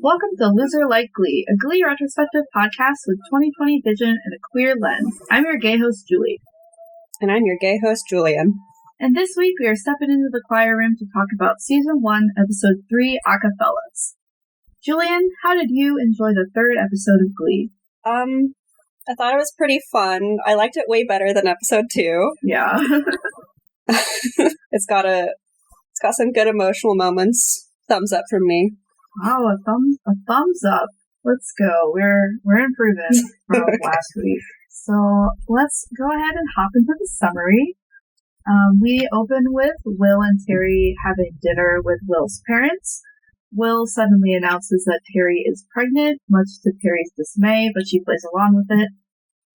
Welcome to Loser Like Glee, a Glee retrospective podcast with 2020 vision and a queer lens. I'm your gay host, Julie. And I'm your gay host, Julian. And this week we are stepping into the choir room to talk about Season 1, Episode 3, Acafellas. Julian, how did you enjoy the third episode of Glee? I thought it was pretty fun. I liked it way better than Episode 2. Yeah. It's got some good emotional moments. Thumbs up from me. Wow, a thumbs up. Let's go. We're improving from last week. So let's go ahead and hop into the summary. We open with Will and Terry having dinner with Will's parents. Will suddenly announces that Terry is pregnant, much to Terry's dismay, but she plays along with it.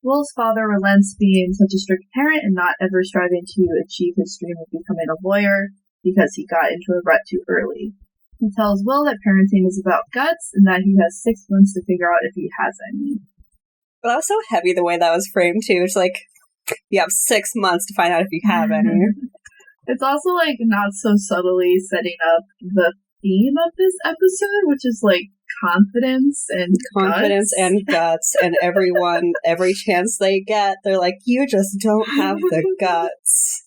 Will's father relents being such a strict parent and not ever striving to achieve his dream of becoming a lawyer because he got into a rut too early. He tells Will that parenting is about guts and that he has 6 months to figure out if he has any. But that was so heavy the way that was framed, too. It's like, you have 6 months to find out if you have any. It's also, like, not so subtly setting up the theme of this episode, which is, like, confidence and guts. And everyone, every chance they get, they're like, you just don't have the guts.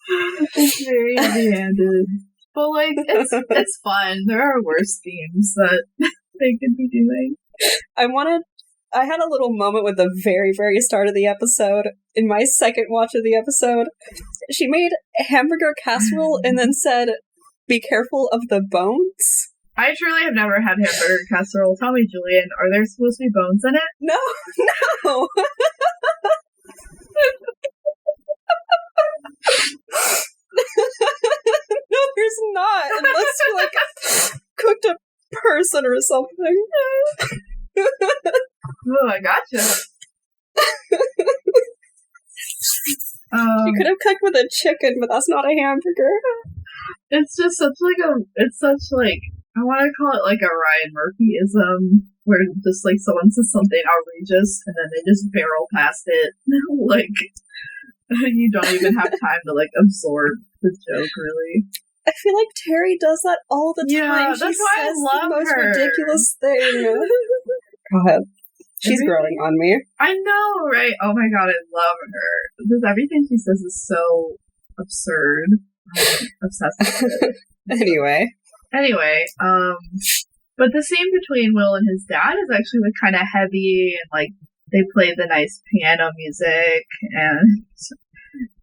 It's very heavy-handed. But, like, it's fun. There are worse themes that they could be doing. I had a little moment with the very, very start of the episode. In my second watch of the episode, she made a hamburger casserole and then said, be careful of the bones. I truly have never had hamburger casserole. Tell me, Julian, are there supposed to be bones in it? No. No, there's not. Unless you, like, cooked a person or something. Oh, I gotcha. You could have cooked with a chicken, but that's not a hamburger. It's just such like I want to call it like a Ryan Murphy-ism, where just like someone says something outrageous and then they just barrel past it. Like, you don't even have time to like absorb the joke, really. I feel like Terry does that all the time. Yeah, that's she why says I love the most her. ridiculous thing. Go ahead. She's growing on me. I know, right? Oh my god, I love her. Because everything she says is so absurd. I'm obsessed with it. Anyway, but the scene between Will and his dad is actually like kind of heavy, and like they play the nice piano music, and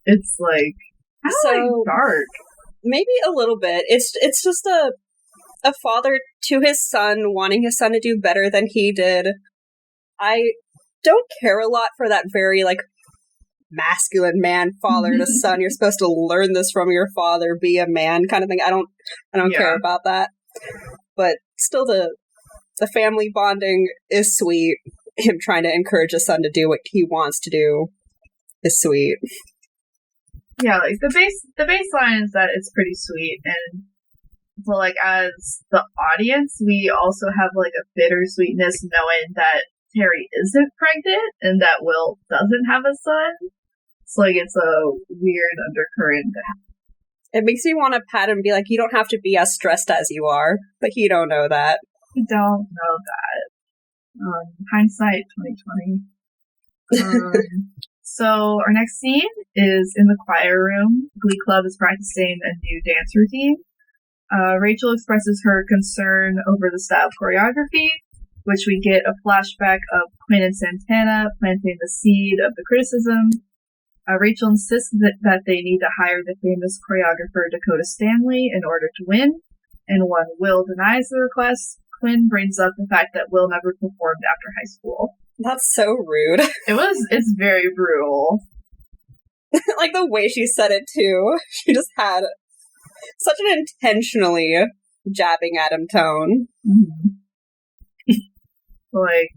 it's like dark. Maybe a little bit. It's just a father to his son wanting his son to do better than he did. I don't care a lot for that very like masculine man father to son. You're supposed to learn this from your father, be a man kind of thing. I don't care about that. But still the family bonding is sweet. Him trying to encourage his son to do what he wants to do is sweet. Yeah, like the baseline is that it's pretty sweet, and so like as the audience, we also have like a bittersweetness knowing that Terry isn't pregnant and that Will doesn't have a son. It's like it's a weird undercurrent. It makes me want to pat him and be like, you don't have to be as stressed as you are, but you don't know that. You don't know that. Hindsight 2020. So our next scene is in the choir room. Glee Club is practicing a new dance routine. Rachel expresses her concern over the style of choreography, which we get a flashback of Quinn and Santana planting the seed of the criticism. Rachel insists that they need to hire the famous choreographer Dakota Stanley in order to win, and when Will denies the request, Quinn brings up the fact that Will never performed after high school. That's so rude. It's very brutal. Like the way she said it too. She just had such an intentionally jabbing at him tone. Mm-hmm. Like,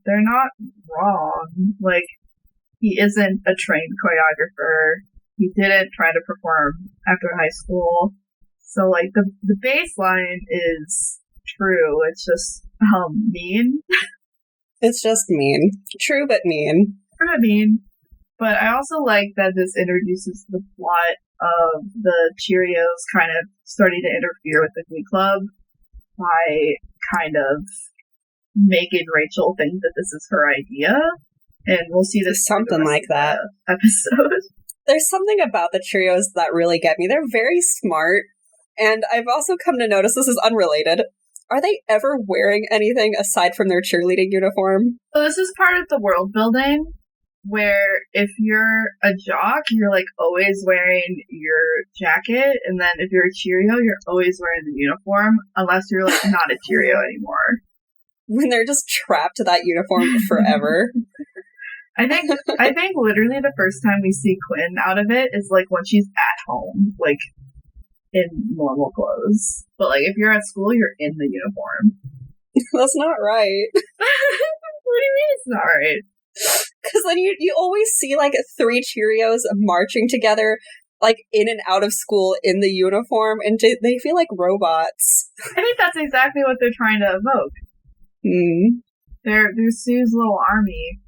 they're not wrong. Like, he isn't a trained choreographer. He didn't try to perform after high school. So, like, the baseline is true. It's just, mean. It's just mean. True, but mean. True, but mean. But I also like that this introduces the plot of the Cheerios kind of starting to interfere with the Glee Club by kind of making Rachel think that this is her idea. And we'll see this something like that episode. There's something about the Cheerios that really get me. They're very smart. And I've also come to notice, this is unrelated, are they ever wearing anything aside from their cheerleading uniform? So this is part of the world building, where if you're a jock, you're like always wearing your jacket, and then if you're a Cheerio, you're always wearing the uniform, unless you're like not a Cheerio anymore. When they're just trapped to that uniform forever. I think literally the first time we see Quinn out of it is like when she's at home, like in normal clothes. But like if you're at school, you're in the uniform. That's not right. What do you mean it's not right? Because then you always see like 3 Cheerios marching together, like in and out of school in the uniform, and they feel like robots. I think that's exactly what they're trying to evoke. They're Sue's little army.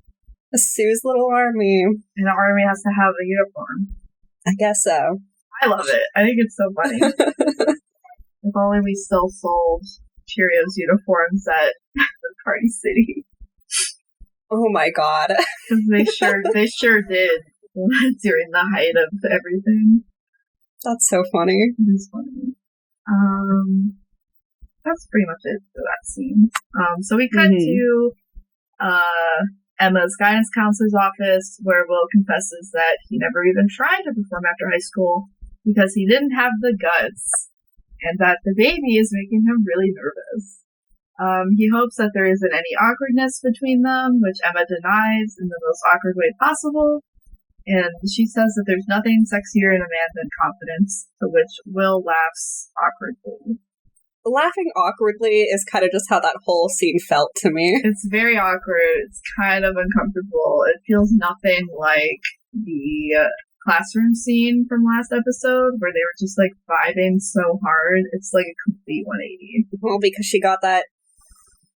Sue's little army. And the army has to have a uniform. I guess so. I love it. I think it's so funny. If only we still sold Cheerios uniforms at Party City. Oh my god. Because they sure did during the height of everything. That's so funny. It is funny. That's pretty much it for that scene. So we cut to Emma's guidance counselor's office, where Will confesses that he never even tried to perform after high school because he didn't have the guts, and that the baby is making him really nervous. He hopes that there isn't any awkwardness between them, which Emma denies in the most awkward way possible. And she says that there's nothing sexier in a man than confidence, to which Will laughs awkwardly. Laughing awkwardly is kind of just how that whole scene felt to me. It's very awkward. It's kind of uncomfortable. It feels nothing like the classroom scene from last episode, where they were just like vibing so hard. It's like a complete 180. Well, because she got that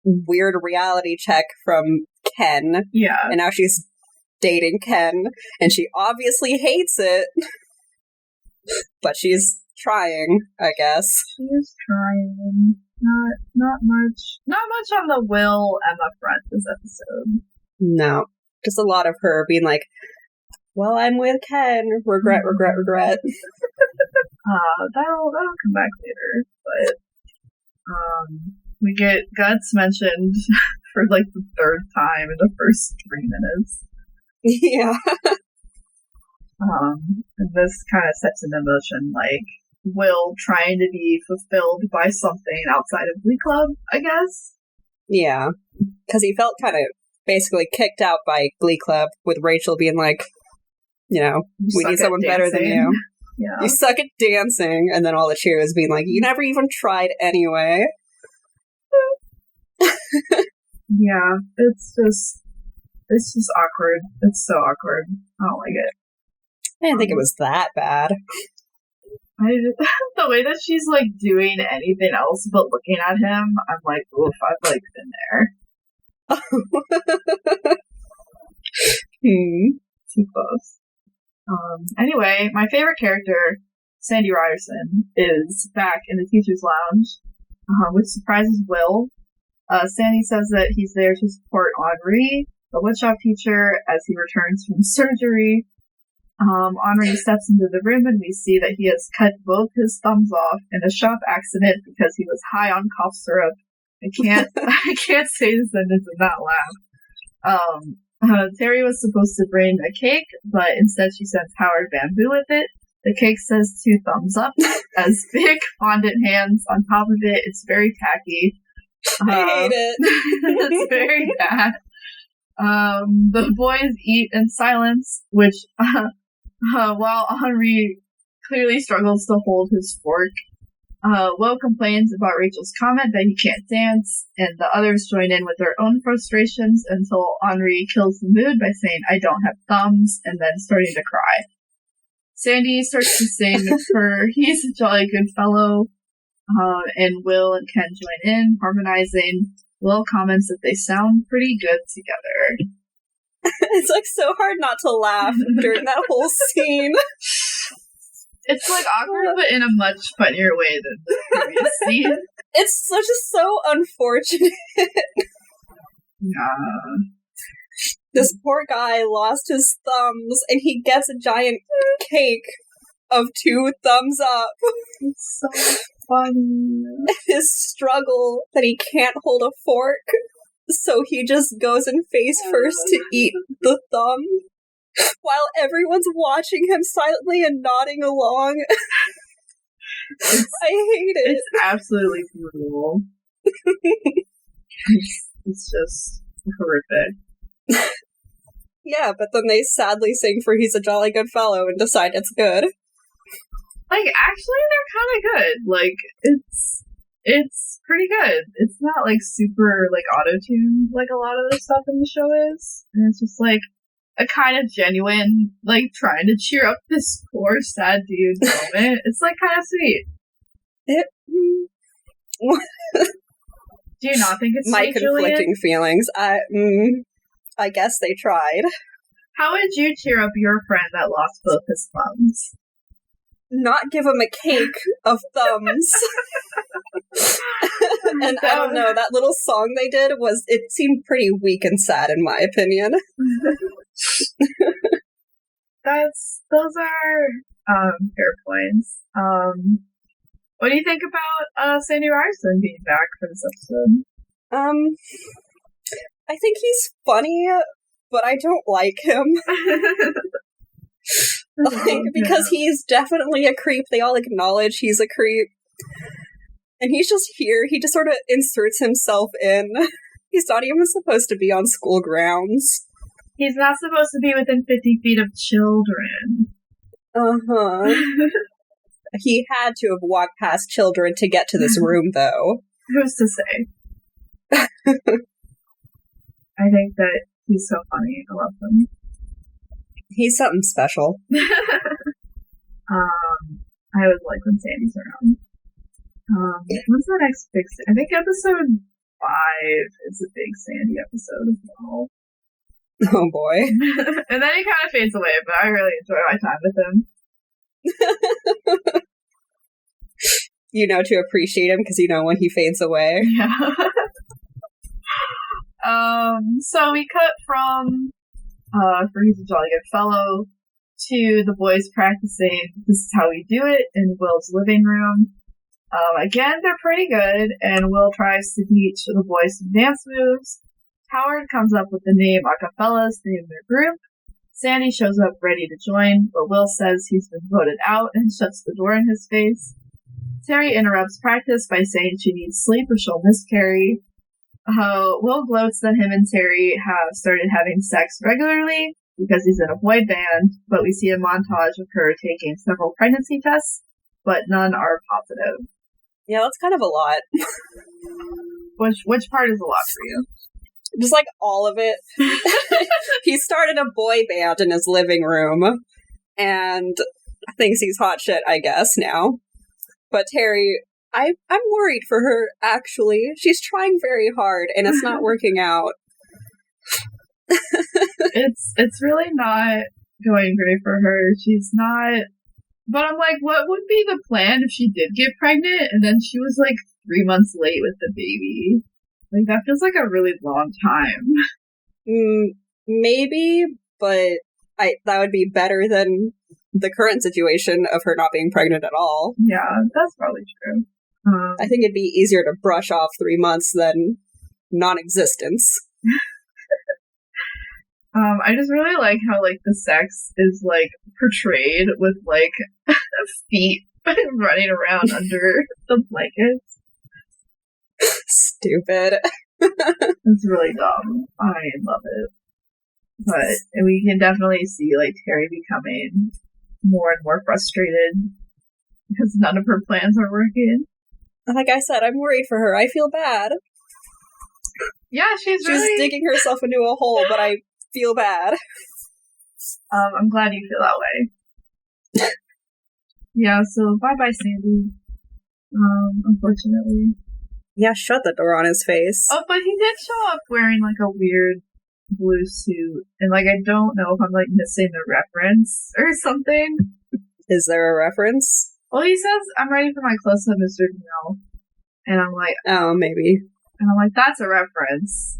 weird reality check from Ken. Yeah. And now she's dating Ken, and she obviously hates it. But she's trying, I guess. She is trying. Not much on the Will Emma front this episode. No. Just a lot of her being like, well, I'm with Ken. Regret. That'll come back later. But we get Guts mentioned for like the 3rd time in the first 3 minutes. Yeah. And this kind of sets into motion like Will trying to be fulfilled by something outside of Glee Club, I guess. Yeah. Because he felt kind of basically kicked out by Glee Club, with Rachel being like, you know, we need someone better than you. Yeah. You suck at dancing. And then all the Cheerios being like, you never even tried anyway. Yeah, it's just awkward. It's so awkward. I don't like it. I didn't think it was that bad. The way that she's like doing anything else but looking at him, I'm like, oof, I've like been there. Too close. Anyway, my favorite character, Sandy Ryerson, is back in the teacher's lounge, which surprises Will. Sandy says that he's there to support Henri, the woodshop teacher, as he returns from surgery. Henri steps into the room and we see that he has cut both his thumbs off in a shop accident because he was high on cough syrup. I can't say the sentence and not laugh. Terry was supposed to bring a cake, but instead she sends Howard bamboo with it. The cake says 2 thumbs up, has big fondant hands on top of it. It's very tacky. I hate it. It's very bad. The boys eat in silence, which, while Henri clearly struggles to hold his fork, Will complains about Rachel's comment that he can't dance, and the others join in with their own frustrations until Henri kills the mood by saying, "I don't have thumbs," and then starting to cry. Sandy starts to sing for "He's a Jolly Good Fellow," and Will and Ken join in, harmonizing. Will comments that they sound pretty good together. It's like so hard not to laugh during that whole scene. It's like awkward, but in a much funnier way than the previous scene. It's just so unfortunate. Yeah. This poor guy lost his thumbs, and he gets a giant cake of 2 thumbs up. It's so funny. His struggle that he can't hold a fork, so he just goes in face first to eat the thumb, while everyone's watching him silently and nodding along. I hate it. It's absolutely brutal. It's just horrific. Yeah, but then they sadly sing for "He's a Jolly Good Fellow" and decide it's good. Like, actually, they're kind of good. Like, it's pretty good. It's not, like, super, like, auto-tuned like a lot of the stuff in the show is. And it's just, like, a kind of genuine, like, trying to cheer up this poor, sad dude moment. It's, like, kind of sweet. Do you not think it's my sweet, conflicting Julian? feelings? I guess they tried. How would you cheer up your friend that lost both his thumbs? Not give him a cake of thumbs. And I don't know, that little song they did it seemed pretty weak and sad in my opinion. Those are fair points. What do you think about Sandy Ryerson being back for this episode? I think he's funny, but I don't like him. Because he's definitely a creep. They all acknowledge he's a creep. And he's just here. He just sort of inserts himself in. He's not even supposed to be on school grounds. He's not supposed to be within 50 feet of children. Uh-huh. He had to have walked past children to get to this room, though. Who's to say? I think that he's so funny. I love him. He's something special. I always like when Sandy's around. When's the next big? I think episode 5 is a big Sandy episode as well. Oh boy! And then he kind of fades away, but I really enjoy my time with him. You know to appreciate him because you know when he fades away. Yeah. So we cut from for "He's a Jolly Good Fellow" to the boys practicing "This Is How We Do It" in Will's living room. Again, they're pretty good, and Will tries to teach the boys some dance moves. Howard comes up with the name Acafellas to name their group. Sandy shows up ready to join, but Will says he's been voted out and shuts the door in his face. Terry interrupts practice by saying she needs sleep or she'll miscarry. Will gloats that him and Terry have started having sex regularly because he's in a boy band, but we see a montage of her taking several pregnancy tests, but none are positive. Yeah, that's kind of a lot. Which part is a lot for you? Just like all of it. He started a boy band in his living room and thinks he's hot shit, I guess, now. But Terry, I'm worried for her, actually. She's trying very hard and it's not working out. It's really not going great for her. She's not. But I'm like, what would be the plan if she did get pregnant and then she was like 3 months late with the baby? Like, that feels like a really long time. Maybe, but that would be better than the current situation of her not being pregnant at all. Yeah, that's probably true. I think it'd be easier to brush off 3 months than non-existence. I just really like how, like, the sex is, like, portrayed with, like, feet running around under the blankets. Stupid. It's really dumb. I love it. But we can definitely see, like, Terry becoming more and more frustrated because none of her plans are working. Like I said, I'm worried for her. I feel bad. Yeah, she's really... digging herself into a hole, but I feel bad. I'm glad you feel that way. Yeah, so bye-bye, Sandy. Unfortunately. Yeah, shut the door on his face. Oh, but he did show up wearing, like, a weird blue suit. And, like, I don't know if I'm, like, missing the reference or something. Is there a reference? Well, he says, I'm ready for my close-up, Mr. Donnell. And I'm like... Oh, maybe. And I'm like, that's a reference.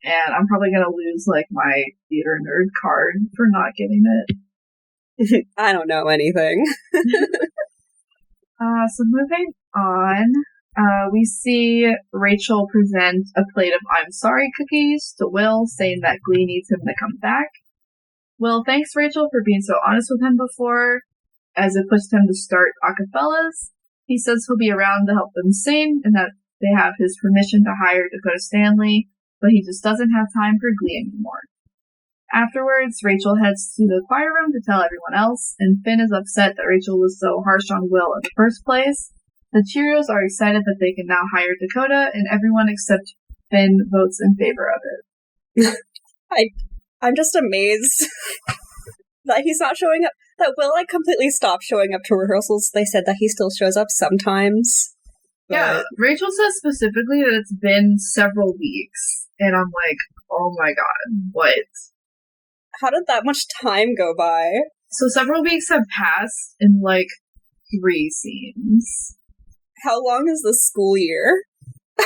And I'm probably going to lose, like, my theater nerd card for not getting it. I don't know anything. So moving on, we see Rachel present a plate of I'm sorry cookies to Will, saying that Glee needs him to come back. Will thanks Rachel for being so honest with him before, as it pushed him to start Acafellas. He says he'll be around to help them sing, and that they have his permission to hire Dakota Stanley, but he just doesn't have time for Glee anymore. Afterwards, Rachel heads to the choir room to tell everyone else, and Finn is upset that Rachel was so harsh on Will in the first place. The Cheerios are excited that they can now hire Dakota, and everyone except Finn votes in favor of it. I'm just amazed that he's not showing up. That Will, like, completely stopped showing up to rehearsals. They said that he still shows up sometimes. Yeah, Rachel says specifically that it's been several weeks, and I'm like, oh my god, what? How did that much time go by? So several weeks have passed in, like, 3 scenes. How long is the school year? I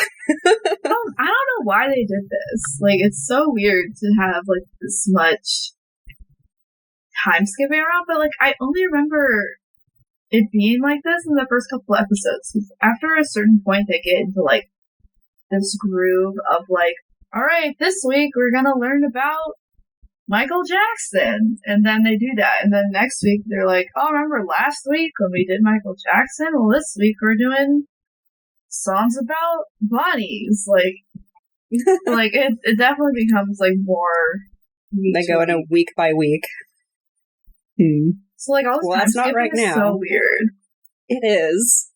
don't know why they did this. Like, it's so weird to have, like, this much time skipping around, but, like, I only remember it being like this in the first couple episodes. After a certain point, they get into, like, this groove of, like, alright, this week we're gonna learn about Michael Jackson, and then they do that, and then next week they're like, oh, remember last week when we did Michael Jackson? Well, this week we're doing songs about bunnies. Like it definitely becomes, like, more... They go in a week by week. So, like, all this time skipping right is now. So weird. It is.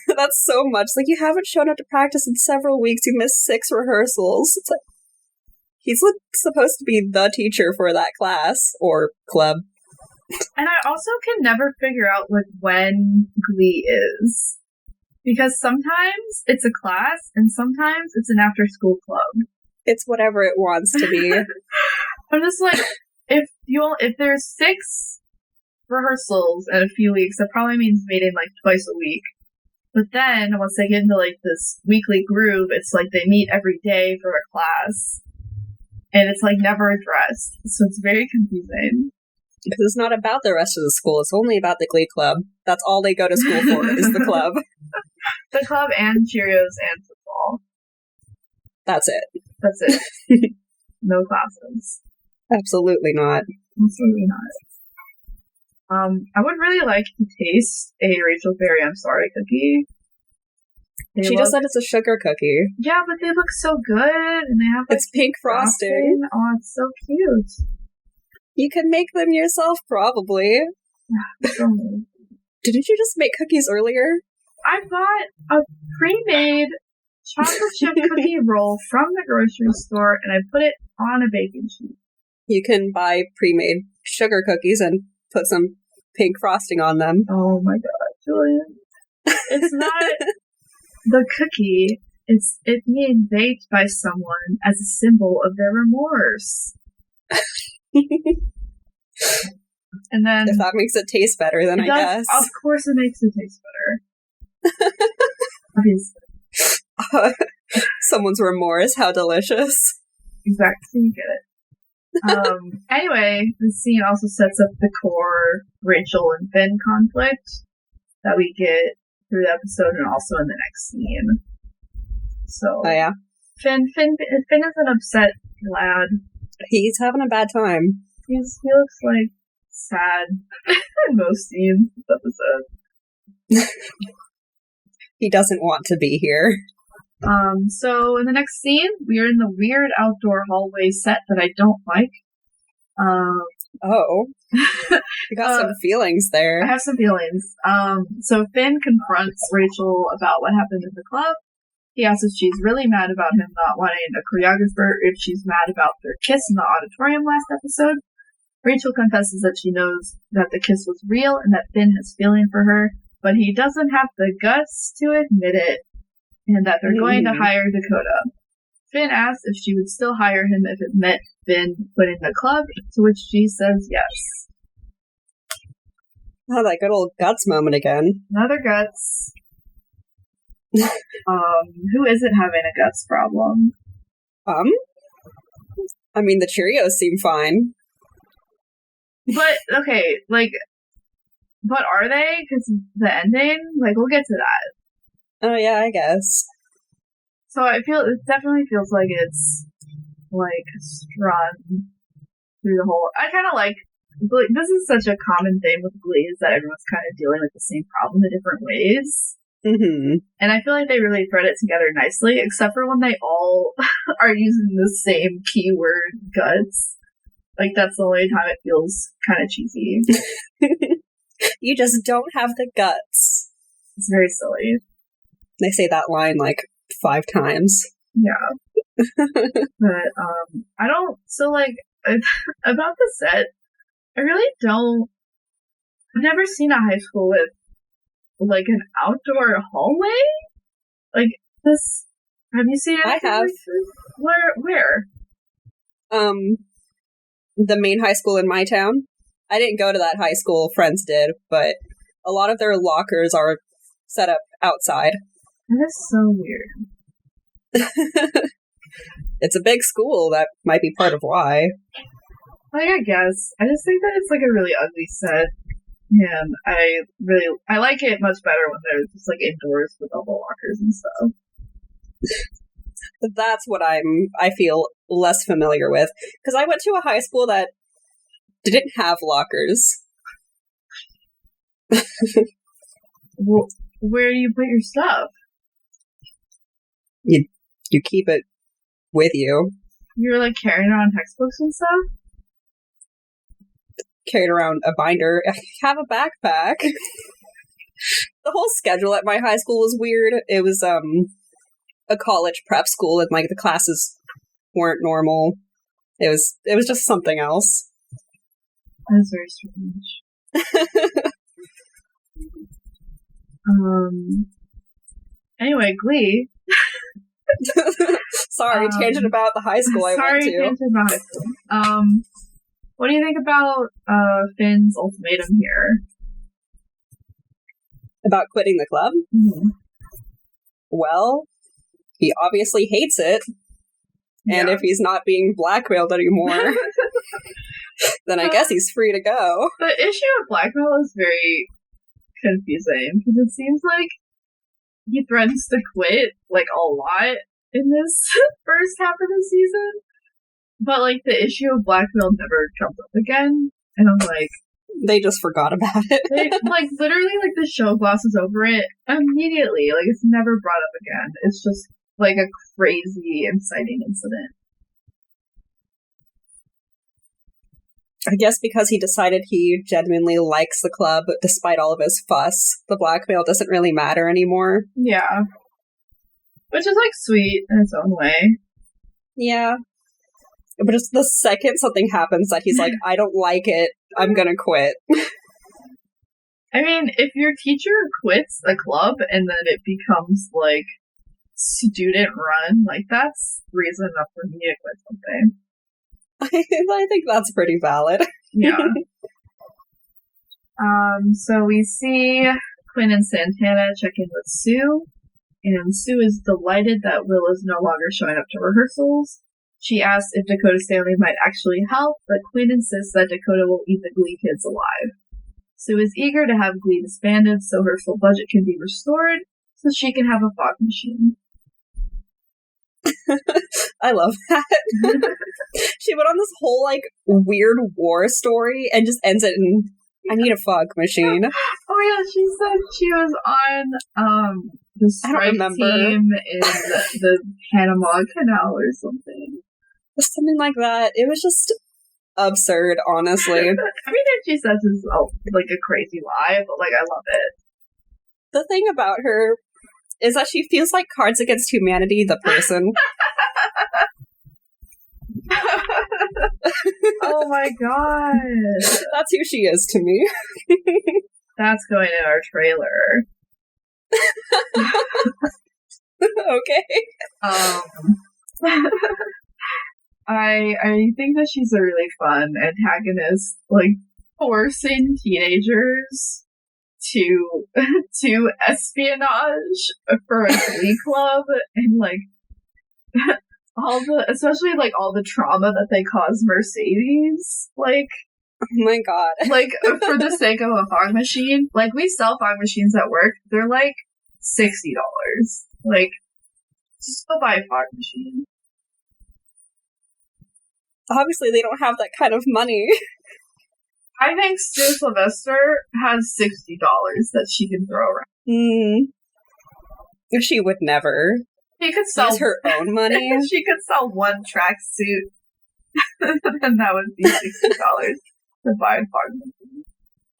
That's so much. Like, you haven't shown up to practice in several weeks. You missed 6 rehearsals. It's like, he's supposed to be the teacher for that class or club. And I also can never figure out, like, when Glee is. Because sometimes it's a class, and sometimes it's an after-school club. It's whatever it wants to be. I'm just like, if there's 6 rehearsals in a few weeks, that probably means meeting, like, twice a week. But then, once they get into, like, this weekly groove, it's like they meet every day for a class. And it's, like, never addressed. So it's very confusing. Because it's not about the rest of the school. It's only about the Glee Club. That's all they go to school for, is the club. The club and Cheerios and football. That's it. That's it. No classes. Absolutely not. Absolutely not. I would really like to taste a Rachel Berry I'm Sorry cookie. She just said it's a sugar cookie. Yeah, but they look so good, and they have, like, it's pink frosting. Oh, it's so cute. You can make them yourself, probably. Didn't you just make cookies earlier? I bought a pre-made chocolate chip cookie roll from the grocery store, and I put it on a baking sheet. You can buy pre-made sugar cookies and put some pink frosting on them. Oh my god, Julian. It's not the cookie. It's it being baked by someone as a symbol of their remorse. And then... If that makes it taste better, then I guess. Of course it makes it taste better. Obviously. Someone's remorse, how delicious. Exactly, you get it. Anyway, the scene also sets up the core Rachel and Finn conflict that we get through the episode and also in the next scene. So, oh yeah, Finn is an upset lad. He's having a bad time. He looks like sad in most scenes this episode. He doesn't want to be here. So in the next scene, we are in the weird outdoor hallway set that I don't like. Oh. You got some feelings there. I have some feelings. So Finn confronts Rachel about what happened in the club. He asks if she's really mad about him not wanting a choreographer, if she's mad about their kiss in the auditorium last episode. Rachel confesses that she knows that the kiss was real and that Finn has feeling for her, but he doesn't have the guts to admit it, and that they're going to hire Dakota. Finn asks if she would still hire him if it meant Finn quitting the club, to which she says yes. Oh, that good old guts moment again. Another guts. Who isn't having a guts problem? I mean, the Cheerios seem fine. But, okay, like, but are they? Because the ending? Like, we'll get to that. Oh, yeah, I guess. So it definitely feels like it's, like, strung through the whole... I kind of like... This is such a common thing with Glee, is that everyone's kind of dealing with the same problem in different ways. Mm-hmm. And I feel like they really thread it together nicely, except for when they all are using the same keyword, guts. Like, that's the only time it feels kind of cheesy. You just don't have the guts. It's very silly. They say that line, like, 5 times. Yeah. But, I don't... So, like, about the set, I really don't... I've never seen a high school with, like, an outdoor hallway? Like, this... Have you seen it? I have. Where? The main high school in my town. I didn't go to that high school, friends did, but a lot of their lockers are set up outside. That is so weird. It's a big school, that might be part of why. Like, I guess. I just think that it's, like, a really ugly set. And I like it much better when they're just, like, indoors with all the lockers and stuff. That's what I feel less familiar with. Because I went to a high school that didn't have lockers. Well, where do you put your stuff? You keep it with you. You're, like, carrying around textbooks and stuff? Carried around a binder. I have a backpack. The whole schedule at my high school was weird. It was, a college prep school, and, like, the classes weren't normal. It was just something else. That's very strange. Anyway, Glee. Sorry, tangent about the high school I went to. Tangent about high school. What do you think about Finn's ultimatum here? About quitting the club? Mm-hmm. Well, he obviously hates it. And if he's not being blackmailed anymore, then I guess he's free to go. The issue of blackmail is very confusing, because it seems like he threatens to quit, like, a lot in this first half of the season. But, like, the issue of blackmail never comes up again. And I'm like... They just forgot about it. Like, literally, like, the show glosses over it immediately. Like, it's never brought up again. It's just, like, a crazy, inciting incident. I guess because he decided he genuinely likes the club, despite all of his fuss, the blackmail doesn't really matter anymore. Yeah. Which is, like, sweet in its own way. Yeah. But just the second something happens that he's like, I don't like it, I'm gonna quit. I mean, if your teacher quits a club and then it becomes, like, student run, like, that's reason enough for me to quit something. I think that's pretty valid. Yeah. So we see Quinn and Santana check in with Sue, and Sue is delighted that Will is no longer showing up to rehearsals. She asks if Dakota Stanley might actually help, but Quinn insists that Dakota will eat the Glee kids alive. Sue is eager to have Glee disbanded so her full budget can be restored, so she can have a fog machine. I love that. She went on this whole, like, weird war story and just ends it in, I need a fog machine. Oh yeah, she said she was on the strike team in the Panama Canal or something. Something like that. It was just, absurd, honestly. Everything she says is like a crazy lie, but like I love it. The thing about her is that she feels like Cards Against Humanity, the person. Oh my god. That's who she is to me. That's going in our trailer. Okay. I think that she's a really fun antagonist, like forcing teenagers to espionage for a Glee club, and like especially like all the trauma that they cause Mercedes, like, oh my god, like for the sake of a fog machine. Like, we sell fog machines at work, they're like $60. Like, just go buy a fog machine. Obviously they don't have that kind of money. I think Sue Sylvester has $60 that she can throw around. She would never. She could sell use her own money. She could sell one tracksuit, and that would be $60 to buy a fog machine.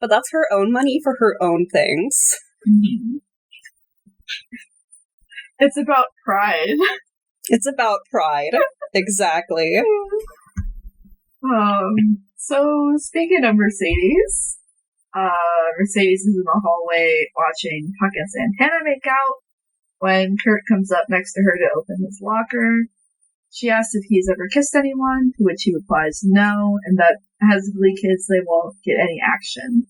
But that's her own money for her own things. Mm-hmm. It's about pride. It's about pride. Exactly. So speaking of Mercedes, Mercedes is in the hallway watching Puck and Santana make out when Kurt comes up next to her to open his locker. She asks if he's ever kissed anyone, to which he replies no, and that as Glee kids they won't get any action.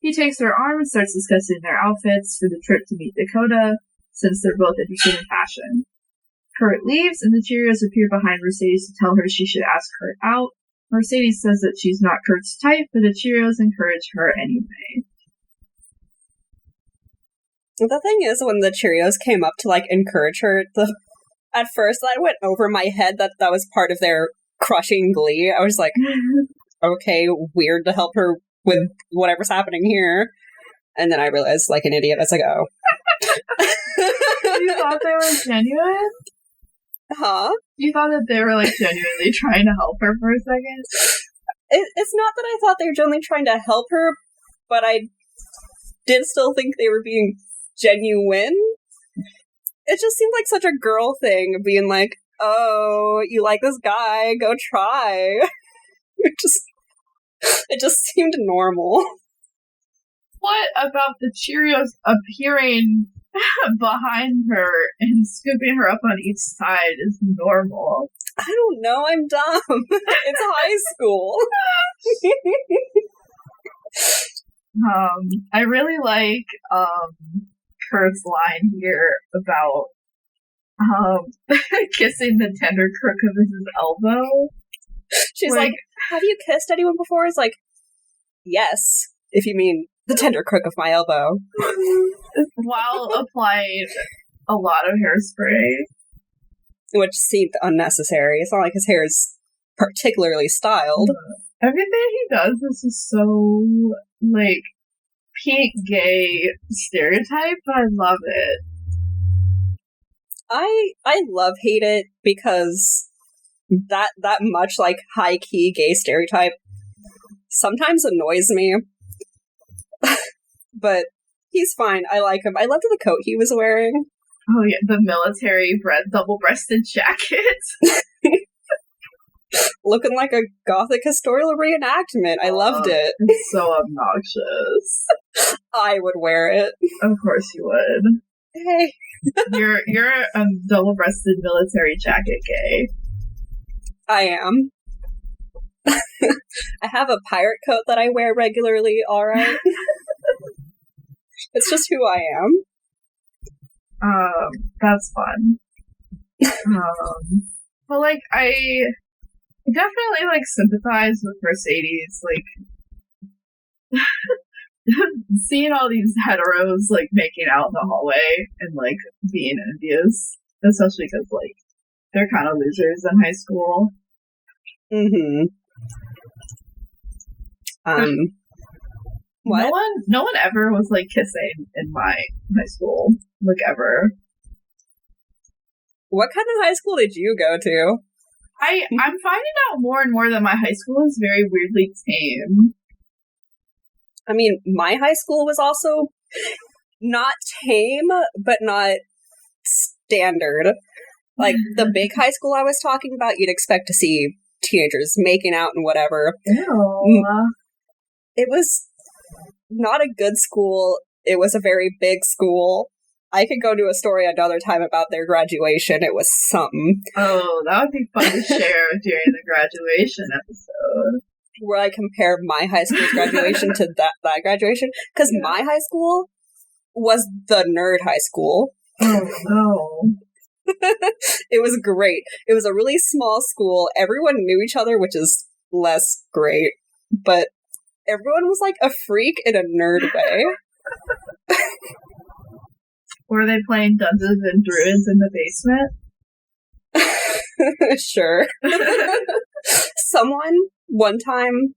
He takes her arm and starts discussing their outfits for the trip to meet Dakota, since they're both interested in fashion. Kurt leaves, and the Cheerios appear behind Mercedes to tell her she should ask Kurt out. Mercedes says that she's not Kurt's type, but the Cheerios encourage her anyway. The thing is, when the Cheerios came up to, like, encourage her, at first that went over my head that was part of their crushing Glee. I was like, okay, weird to help her with whatever's happening here. And then I realized, like an idiot, I was like, oh. You thought they were genuine? Huh? You thought that they were, like, genuinely trying to help her for a second? It's not that I thought they were genuinely trying to help her, but I did still think they were being genuine. It just seemed like such a girl thing, being like, oh, you like this guy, go try. It just seemed normal. What about the Cheerios appearing behind her and scooping her up on each side is normal? I don't know, I'm dumb. It's high school. I really like Kurt's line here about kissing the tender crook of his elbow. She's like, have you kissed anyone before? It's like, yes, if you mean the tender crook of my elbow. While applying a lot of hairspray. Which seemed unnecessary. It's not like his hair is particularly styled. Everything he does is just so, like, peak gay stereotype, but I love it. I love-hate it because that much, like, high-key gay stereotype sometimes annoys me. But he's fine. I like him. I loved the coat he was wearing. Oh yeah, the military double-breasted jacket. Looking like a gothic historical reenactment. I loved it. It's so obnoxious. I would wear it. Of course you would. Hey. You're a double-breasted military jacket gay. I am. I have a pirate coat that I wear regularly, alright? It's just who I am. That's fun. But, like, I definitely, like, sympathize with Mercedes, like, seeing all these heteros, like, making out in the hallway and, like, being envious, especially because, like, they're kind of losers in high school. Mm-hmm. What? No one ever was, like, kissing in my high school, like, ever. What kind of high school did you go to? I'm finding out more and more that my high school is very weirdly tame. I mean, my high school was also not tame, but not standard. Like, the big high school I was talking about, you'd expect to see teenagers making out and whatever. Ew. It was not a good school. It was a very big school. I could go into a story another time about their graduation. It was something. Oh, that would be fun to share during the graduation episode. Where I compare my high school's graduation to that graduation. Because my high school was the nerd high school. Oh, no. It was great. It was a really small school. Everyone knew each other, which is less great. But everyone was like a freak in a nerd way. Were they playing Dungeons and Druids in the basement? Sure. Someone, one time,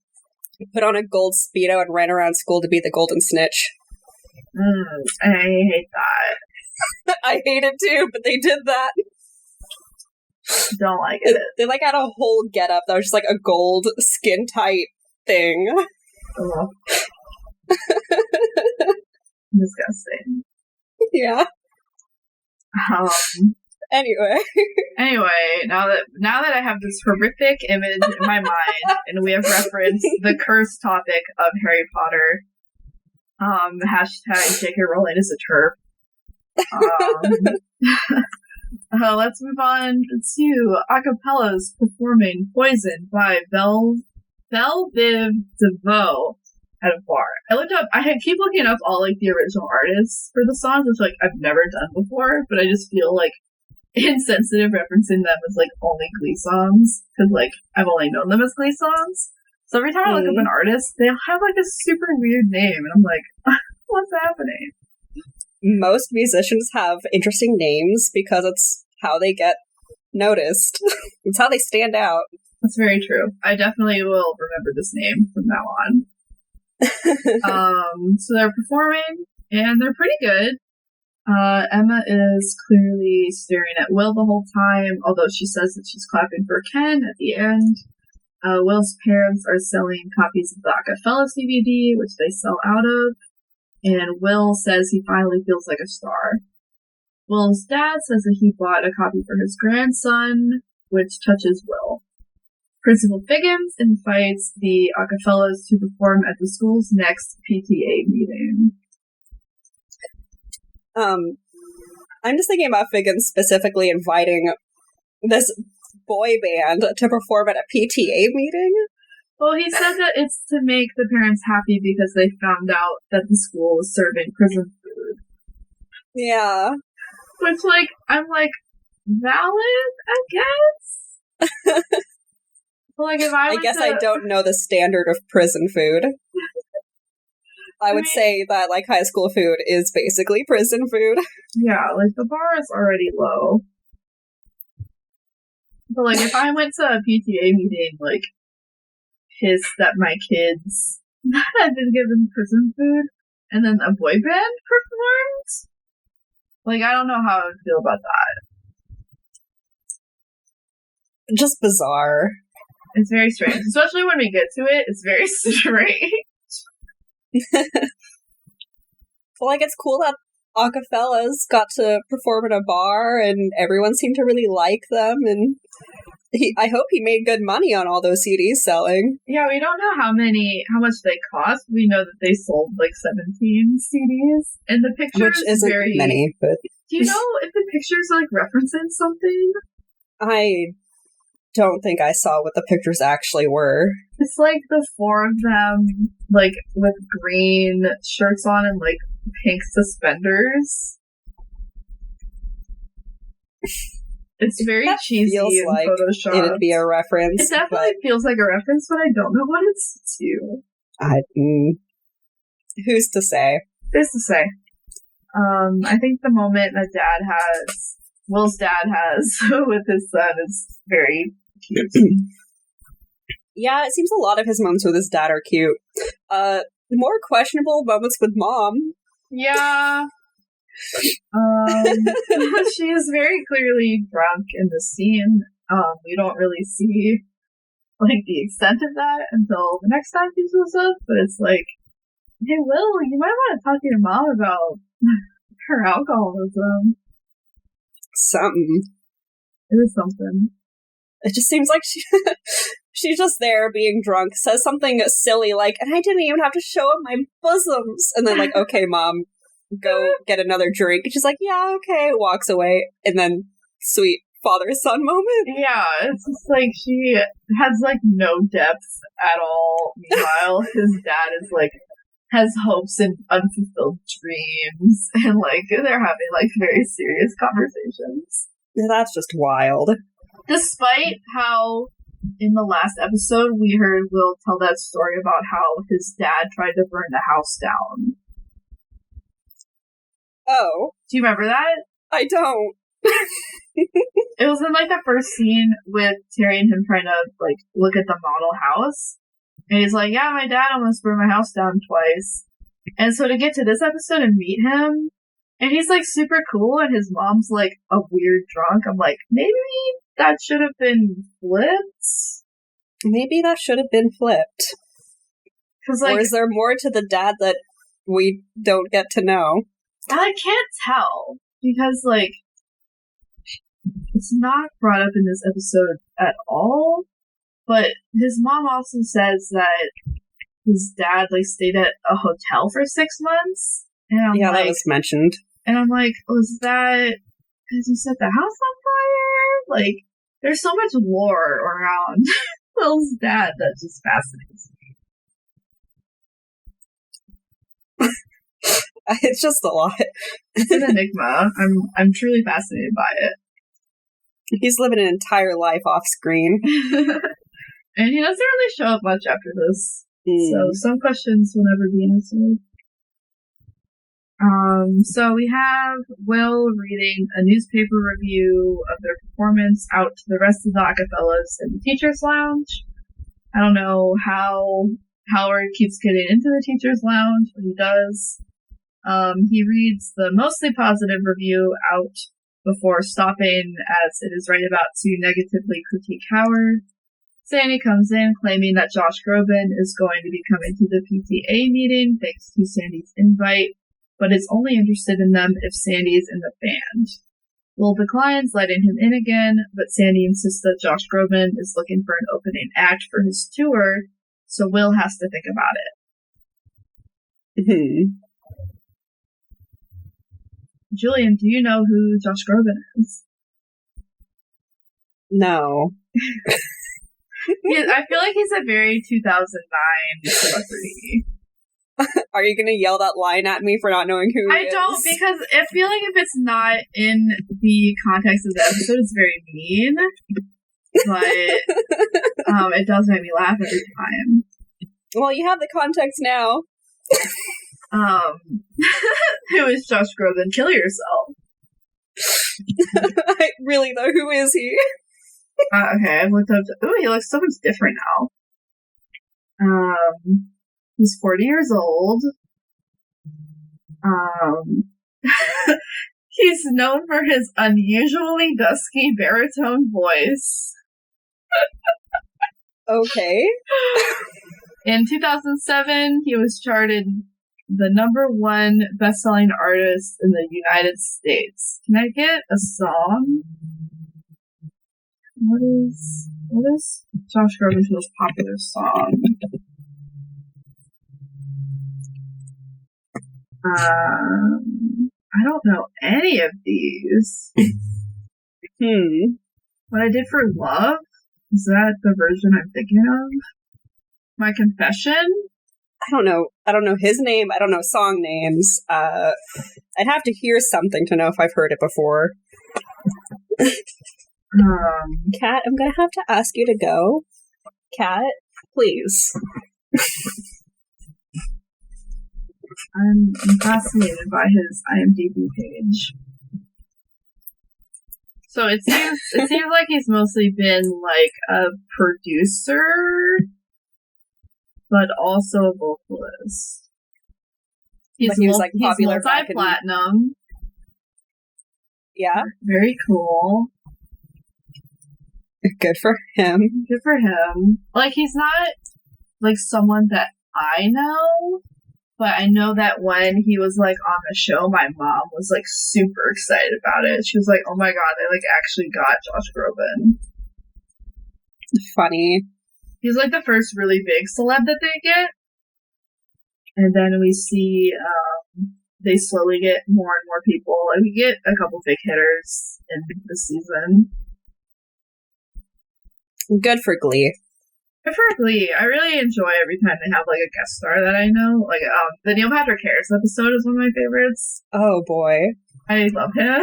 put on a gold Speedo and ran around school to be the Golden Snitch. I hate that. I hate it too, but they did that. Don't like it. They like had a whole getup that was just like a gold skin tight thing. Oh. Disgusting. Yeah. Anyway, now that I have this horrific image in my mind, and we have referenced the cursed topic of Harry Potter, hashtag J.K. Rowling is a turf. Let's move on to Acafellas performing Poison by Belle Biv DeVoe at a bar. I keep looking up all like the original artists for the songs, which like I've never done before, but I just feel like insensitive referencing them as like only Glee songs, because like I've only known them as Glee songs. So every time I look up an artist, they have like a super weird name, and I'm like, what's happening? Most musicians have interesting names because it's how they get noticed. It's how they stand out. That's very true. I definitely will remember this name from now on. So they're performing, and they're pretty good. Emma is clearly staring at Will the whole time, although she says that she's clapping for Ken at the end. Will's parents are selling copies of the Acafellas DVD, which they sell out of, and Will says he finally feels like a star. Will's dad says that he bought a copy for his grandson, which touches Will. Principal Figgins invites the Acafellas to perform at the school's next PTA meeting. I'm just thinking about Figgins specifically inviting this boy band to perform at a PTA meeting. Well, he said that it's to make the parents happy because they found out that the school was serving prison food. Yeah. Which, like, I'm like, valid, I guess? Like, if I guess I don't know the standard of prison food. I would say that, like, high school food is basically prison food. Yeah, like, the bar is already low. But, like, if I went to a PTA meeting, like, pissed that my kids had been given prison food, and then a boy band performed, like, I don't know how I would feel about that. Just bizarre. It's very strange. Especially when we get to it, it's very strange. Well, like, it's cool that Acafellas got to perform in a bar, and everyone seemed to really like them, and I hope he made good money on all those CDs selling. Yeah, we don't know how much they cost. We know that they sold, like, 17 CDs, and the pictures Which isn't very many, but... Do you know if the pictures, like, referencing something? I don't think I saw what the pictures actually were. It's like the four of them, like, with green shirts on and, like, pink suspenders. It's very cheesy and like Photoshop. It'd be a reference. It definitely feels like a reference, but I don't know what it's to. Who's to say? Who's to say? I think the moment that Will's dad has with his son is very cute. Yeah, it seems a lot of his moments with his dad are cute. More questionable moments with mom. Yeah. She is very clearly drunk in the scene, We don't really see like the extent of that until the next time he shows up, but it's like, hey, Will, you might want to talk to your mom about her alcoholism. Something. It is something. It just seems like she's just there being drunk, says something silly like, and I didn't even have to show up my bosoms. And then like, okay, Mom, go get another drink. And she's like, yeah, okay, walks away. And then sweet father-son moment. Yeah, it's just like she has like no depth at all. Meanwhile, his dad is like, has hopes and unfulfilled dreams. And like, they're having like very serious conversations. That's just wild. Despite how in the last episode we heard Will tell that story about how his dad tried to burn the house down. Oh. Do you remember that? I don't. It was in like the first scene with Terry and him trying to like look at the model house. And he's like, yeah, my dad almost burned my house down twice. And so to get to this episode and meet him, and he's like super cool and his mom's like a weird drunk, I'm like, maybe that should have been flipped. Maybe that should have been flipped. Like, or is there more to the dad that we don't get to know? I can't tell. Because, like, it's not brought up in this episode at all. But his mom also says that his dad, like, stayed at a hotel for 6 months. And I'm yeah, like, that was mentioned. And I'm like, was that because he set the house on fire? Like, there's so much lore around Will's dad that just fascinates me. It's just a lot. It's an enigma. I'm truly fascinated by it. He's living an entire life off screen. And he doesn't really show up much after this. So some questions will never be answered. So we have Will reading a newspaper review of their performance out to the rest of the Acafellas in the teacher's lounge. I don't know how Howard keeps getting into the teacher's lounge, but he does. He reads the mostly positive review out before stopping as it is right about to negatively critique Howard. Sandy comes in claiming that Josh Groban is going to be coming to the PTA meeting thanks to Sandy's invite, but is only interested in them if Sandy is in the band. Will declines letting him in again, but Sandy insists that Josh Groban is looking for an opening act for his tour, so Will has to think about it. Julian, do you know who Josh Groban is? No. I feel like he's a very 2009 celebrity. Are you going to yell that line at me for not knowing who he is? I don't, because I feel like if it's not in the context of the episode, it's very mean. But it does make me laugh every time. Well, you have the context now. Who is Josh Groban? Kill yourself. Really, though, who is he? Okay, I've looked up. Ooh, he looks so much different now. He's 40 years old. He's known for his unusually dusky baritone voice. Okay. In 2007, he was charted the #1 best-selling artist in the United States. Can I get a song? What is Josh Groban's most popular song? I don't know any of these. What I Did for Love? Is that the version I'm thinking of? My Confession? I don't know his name. I don't know song names. I'd have to hear something to know if I've heard it before. Kat, I'm gonna have to ask you to go. Kat, please. I'm fascinated by his IMDb page. So it seems like he's mostly been like a producer, but also a vocalist. He's like popular, he's multi-platinum. Yeah, very cool. Good for him. Good for him. Like, he's not, like, someone that I know, but I know that when he was, like, on the show, my mom was, like, super excited about it. She was like, oh my god, they, like, actually got Josh Groban. Funny. He's, like, the first really big celeb that they get. And then we see, they slowly get more and more people. And we get a couple big hitters in this season. Good for Glee. Good for Glee. I really enjoy every time they have, like, a guest star that I know. Like, the Neil Patrick Harris episode is one of my favorites. Oh, boy. I love him.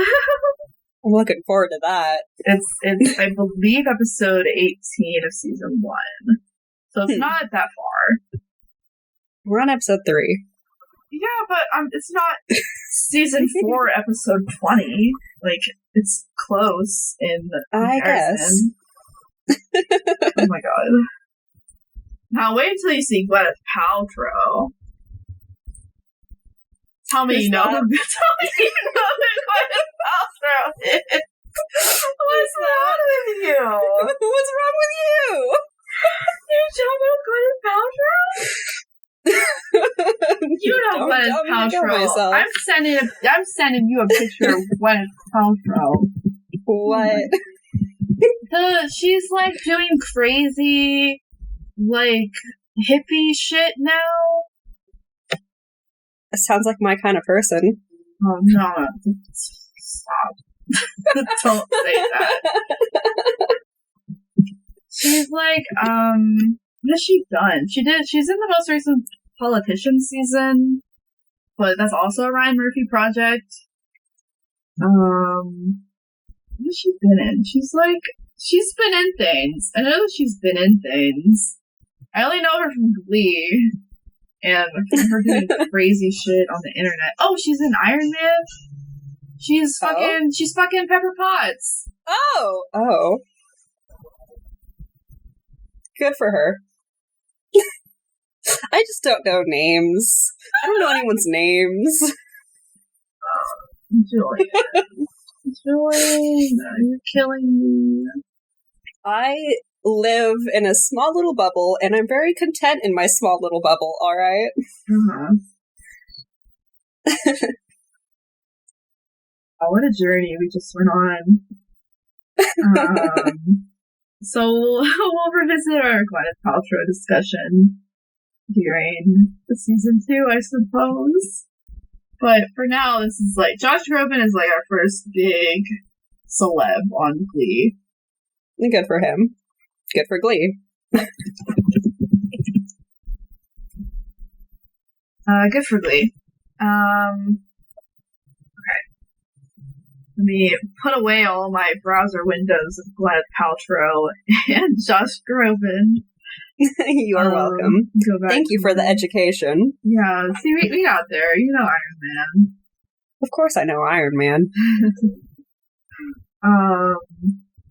I'm looking forward to that. It's I believe, episode 18 of season 1. So it's not that far. We're on episode 3. Yeah, but it's not season 4, episode 20. Like, it's close in I guess. Oh my god. Now wait until you see Gwyneth Paltrow. Tell me you know who Gwyneth Paltrow is. What's wrong with you? What's wrong with you? You don't know Gwyneth Paltrow? You know Gwyneth Paltrow. I'm sending you a picture of Gwyneth Paltrow. What? She's like doing crazy, like, hippie shit now. That sounds like my kind of person. Oh no! Stop! Don't say that. She's like, what has she done? She's in the most recent Politician season, but that's also a Ryan Murphy project. What has she been in? She's been in things. I know that she's been in things. I only know her from Glee, and from her doing crazy shit on the internet. Oh, she's in Iron Man? She's fucking Pepper Potts. Oh. Good for her. I just don't know names. I don't know anyone's names. Julian. Julian, you're killing me. I live in a small little bubble, and I'm very content in my small little bubble, alright? Uh-huh. Oh, what a journey we just went on. So we'll revisit our Gwyneth Paltrow discussion during the season 2, I suppose. But for now, this is like, Josh Groban is like our first big celeb on Glee. Good for him. Good for Glee. Good for Glee. Okay. Let me put away all my browser windows of Gwyneth Paltrow and Josh Groban. You are welcome. Thank you for the education. Yeah, see, we got there. You know Iron Man. Of course I know Iron Man.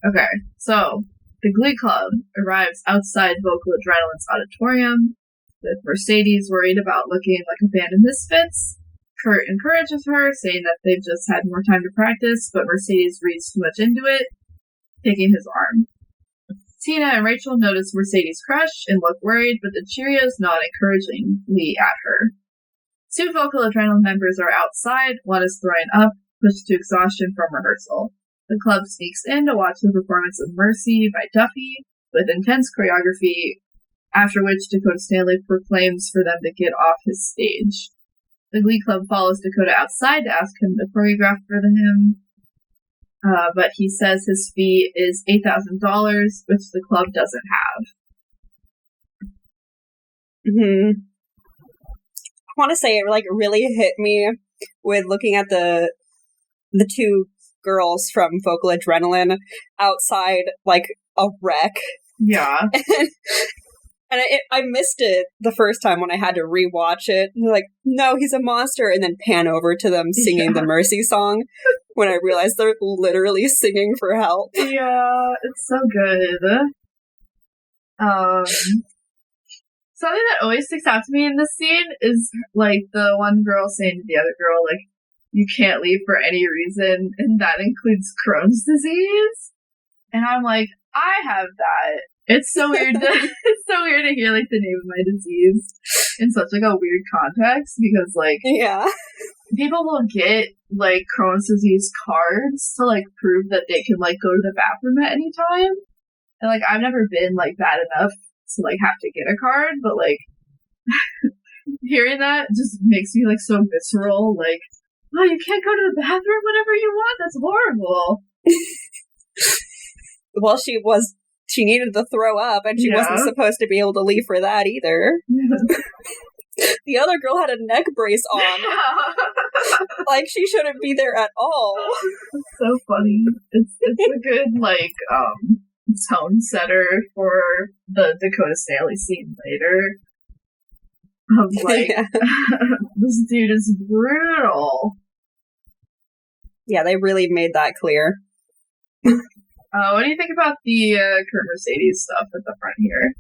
Okay, so the Glee Club arrives outside Vocal Adrenaline's auditorium, with Mercedes worried about looking like a band of misfits. Kurt encourages her, saying that they've just had more time to practice, but Mercedes reads too much into it, taking his arm. Tina and Rachel notice Mercedes' crush and look worried, but the Cheerios nod encouragingly at her. 2 Vocal Adrenaline members are outside, one is throwing up, pushed to exhaustion from rehearsal. The club sneaks in to watch the performance of Mercy by Duffy, with intense choreography, after which Dakota Stanley proclaims for them to get off his stage. The Glee Club follows Dakota outside to ask him to choreograph for him, but he says his fee is $8,000, which the club doesn't have. I want to say it like really hit me with looking at the 2 girls from Vocal Adrenaline outside like a wreck. Yeah. And I missed it the first time when I had to rewatch it. And like, no, he's a monster. And then pan over to them singing the Mercy song when I realized they're literally singing for help. Yeah, it's so good. Something that always sticks out to me in this scene is like the one girl saying to the other girl, like, you can't leave for any reason, and that includes Crohn's disease. And I'm like, I have that. It's so weird. It's so weird to hear like the name of my disease in such like a weird context because like people will get like Crohn's disease cards to like prove that they can like go to the bathroom at any time, and like I've never been like bad enough to like have to get a card, but like hearing that just makes me like so visceral. Like, oh, you can't go to the bathroom whenever you want. That's horrible. Well, she needed to throw up, and she wasn't supposed to be able to leave for that either. The other girl had a neck brace on. Like, she shouldn't be there at all. It's so funny. It's a good, like, tone setter for the Dakota Stanley scene later. Of, like, this dude is brutal. Yeah, they really made that clear. What do you think about the Kurt Mercedes stuff at the front here?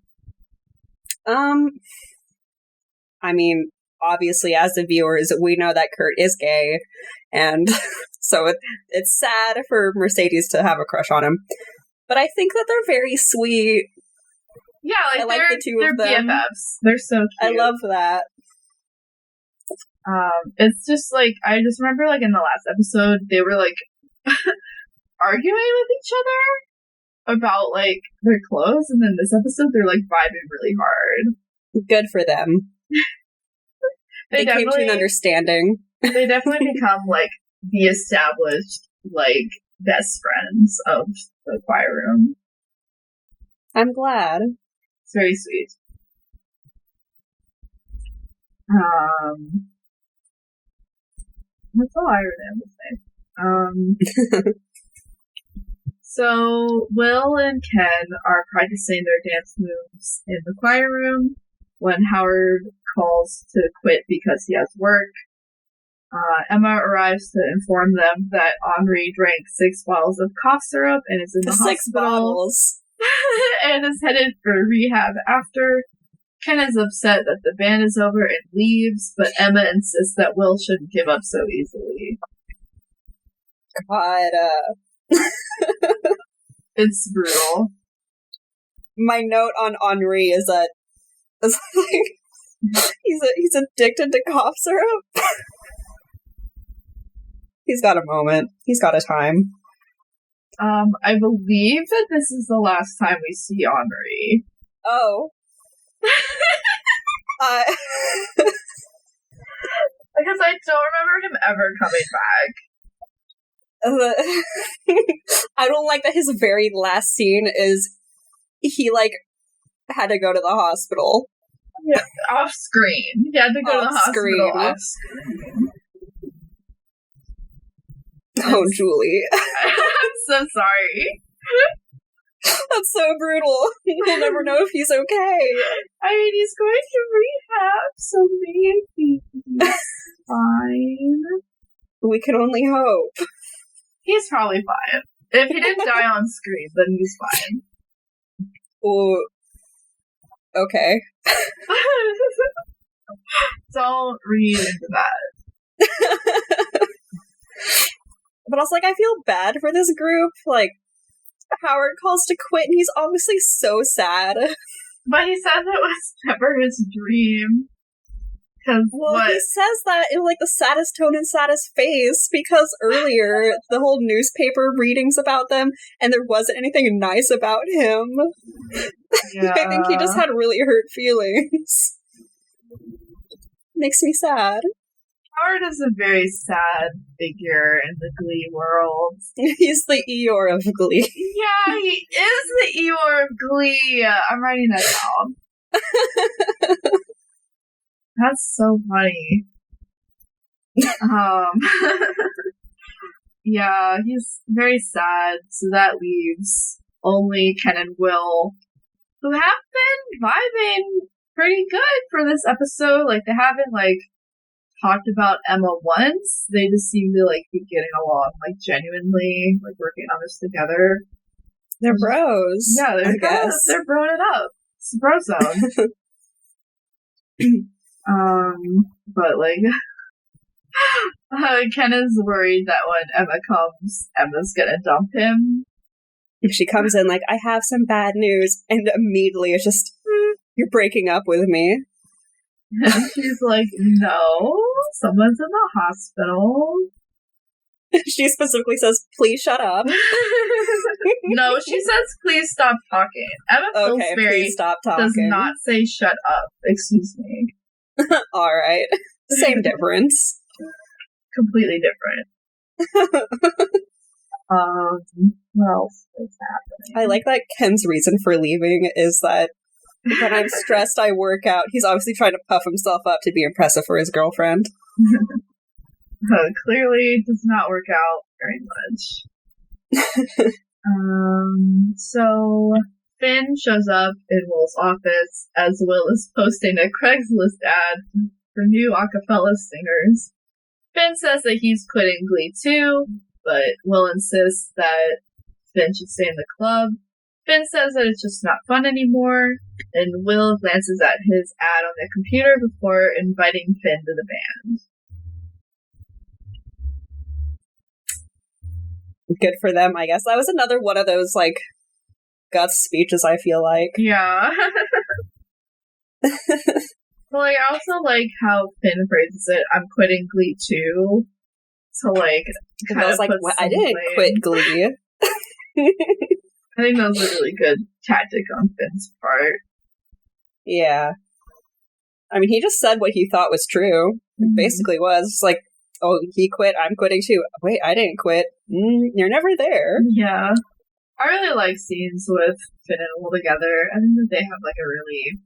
I mean, obviously, as the viewers, we know that Kurt is gay, and so it's sad for Mercedes to have a crush on him. But I think that they're very sweet. Yeah, like, I like the two of them. BFFs. They're so cute. I love that. It's just like, I just remember like in the last episode, they were like arguing with each other about like their clothes, and then this episode they're like vibing really hard. Good for them. They came to an understanding. They definitely become like the established like best friends of the choir room. I'm glad. It's very sweet. That's all I really have to say. So Will and Ken are practicing their dance moves in the choir room when Howard calls to quit because he has work. Emma arrives to inform them that Henri drank 6 bottles of cough syrup and is in the hospital. 6 bottles. And is headed for rehab after. Ken is upset that the band is over and leaves, but Emma insists that Will shouldn't give up so easily. God, it's brutal. My note on Henri is that it's like he's addicted to cough syrup. He's got a moment. He's got a time. I believe that this is the last time we see Henri. Oh. Because I don't remember him ever coming back. I don't like that his very last scene is he, like, had to go to the hospital. Yeah, off screen. He had to go to the hospital off screen. Oh, Julie. I'm so sorry. That's so brutal. We'll never know if he's okay. I mean, he's going to rehab, so maybe he's fine. We can only hope. He's probably fine. If he didn't die on screen, then he's fine. Ooh. Okay. Don't read into that. But I was like, I feel bad for this group. Like, Howard calls to quit, and he's obviously so sad. But he says it was never his dream. He says that in, like, the saddest tone and saddest face, because earlier, the whole newspaper readings about them, and there wasn't anything nice about him. Yeah. I think he just had really hurt feelings. Makes me sad. Howard is a very sad figure in the Glee world. He's the Eeyore of Glee. Yeah, he is the Eeyore of Glee. I'm writing that down. That's so funny. Yeah, he's very sad, so that leaves only Ken and Will, who have been vibing pretty good for this episode. Like, they haven't, like, talked about Emma once. They just seem to, like, be getting along, like, genuinely, like, working on this together. They're bros. Yeah, I guess. They're broing it up. It's bro zone. But, like, Ken is worried that when Emma comes, Emma's gonna dump him. She comes in like, I have some bad news, and immediately it's just, you're breaking up with me. And she's like, no, someone's in the hospital. She specifically says, please shut up. No, she says, please stop talking. Emma Pillsbury please stop talking. does not say shut up. Excuse me. All right. Same difference. Completely different. What else is happening? I like that Ken's reason for leaving is that when I'm stressed, I work out. He's obviously trying to puff himself up to be impressive for his girlfriend. Clearly does not work out very much. So Finn shows up in Will's office as Will is posting a Craigslist ad for new Acafellas singers. Finn says that he's quitting Glee too, but Will insists that Finn should stay in the club. Finn says that it's just not fun anymore, and Will glances at his ad on the computer before inviting Finn to the band. Good for them, I guess. That was another one of those, like, guts speeches, I feel like. Yeah. Well, I also like how Finn phrases it, I'm quitting Glee too. So, like, I was like, I didn't quit Glee. I think that was a really good tactic on Finn's part. Yeah. I mean, he just said what he thought was true. It basically was. It's like, oh, he quit, I'm quitting too. Wait, I didn't quit. You're never there. Yeah. I really like scenes with Finn and Will together. I think that they have, like, a really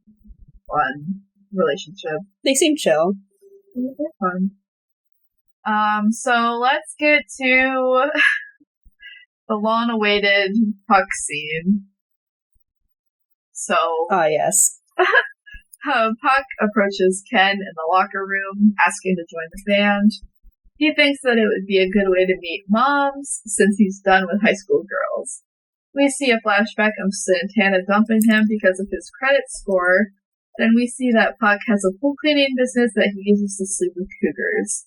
fun relationship. They seem chill. They're fun. So let's get to the long-awaited Puck scene. So, yes. Puck approaches Ken in the locker room, asking to join the band. He thinks that it would be a good way to meet moms, since he's done with high school girls. We see a flashback of Santana dumping him because of his credit score. Then we see that Puck has a pool cleaning business that he uses to sleep with cougars.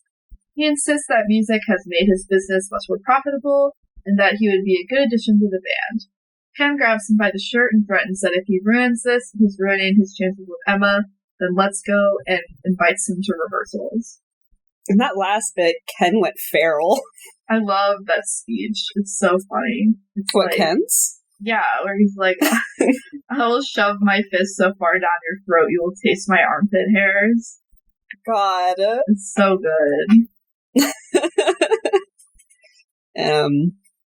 He insists that music has made his business much more profitable, and that he would be a good addition to the band. Ken grabs him by the shirt and threatens that if he ruins this, he's ruining his chances with Emma, then lets go and invites him to rehearsals. In that last bit, Ken went feral. I love that speech. It's so funny. It's what, like, Ken's? Yeah, where he's like, I will shove my fist so far down your throat you will taste my armpit hairs. God. It's so good.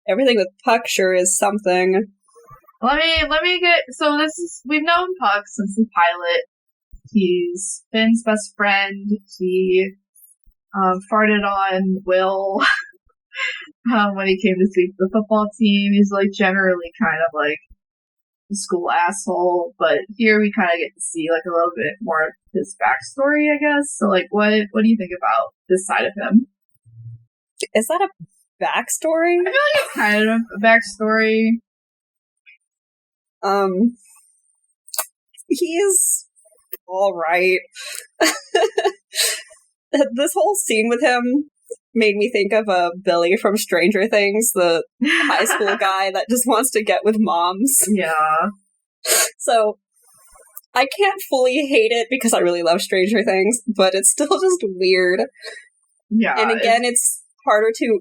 Everything with Puck sure is something. Let me get, so this is, we've known Puck since the pilot. He's Finn's best friend. He farted on Will when he came to speak to the football team. He's like generally kind of like a school asshole, but here we kind of get to see like a little bit more of his backstory, I guess. So like, what do you think about this side of him? Is that a backstory? I feel like it's kind of a backstory. He's all right. This whole scene with him made me think of Billy from Stranger Things, the high school guy that just wants to get with moms. Yeah. So I can't fully hate it because I really love Stranger Things, but it's still just weird. Yeah. And again, it's harder to,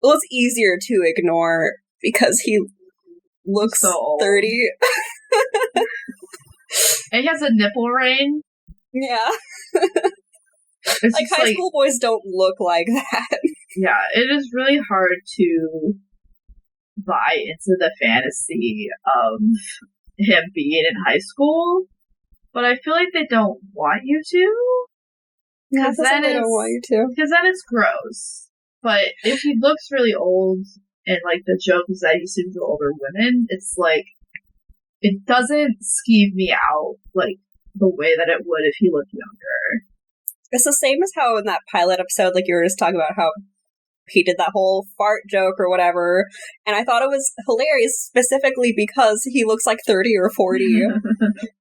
well, it's easier to ignore because he looks so 30. And he has a nipple ring. Yeah. It's like, high school boys don't look like that. Yeah, it is really hard to buy into the fantasy of him being in high school, but I feel like they don't want you to. Yeah, then they don't want you to. Because then it's gross. But if he looks really old, and like the joke is that he seems to older women, it's like, it doesn't skeeve me out like the way that it would if he looked younger. It's the same as how in that pilot episode, like you were just talking about how he did that whole fart joke or whatever, and I thought it was hilarious specifically because he looks like 30 or 40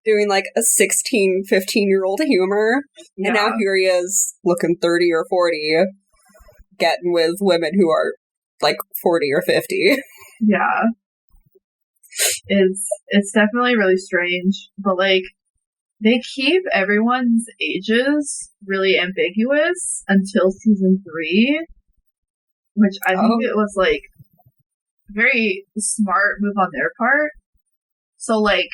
doing like a 16, 15-year-old humor, yeah. And now here he is looking 30 or 40 getting with women who are like 40 or 50. Yeah. It's definitely really strange, but like they keep everyone's ages really ambiguous until season 3, which I think it was like very smart move on their part. So like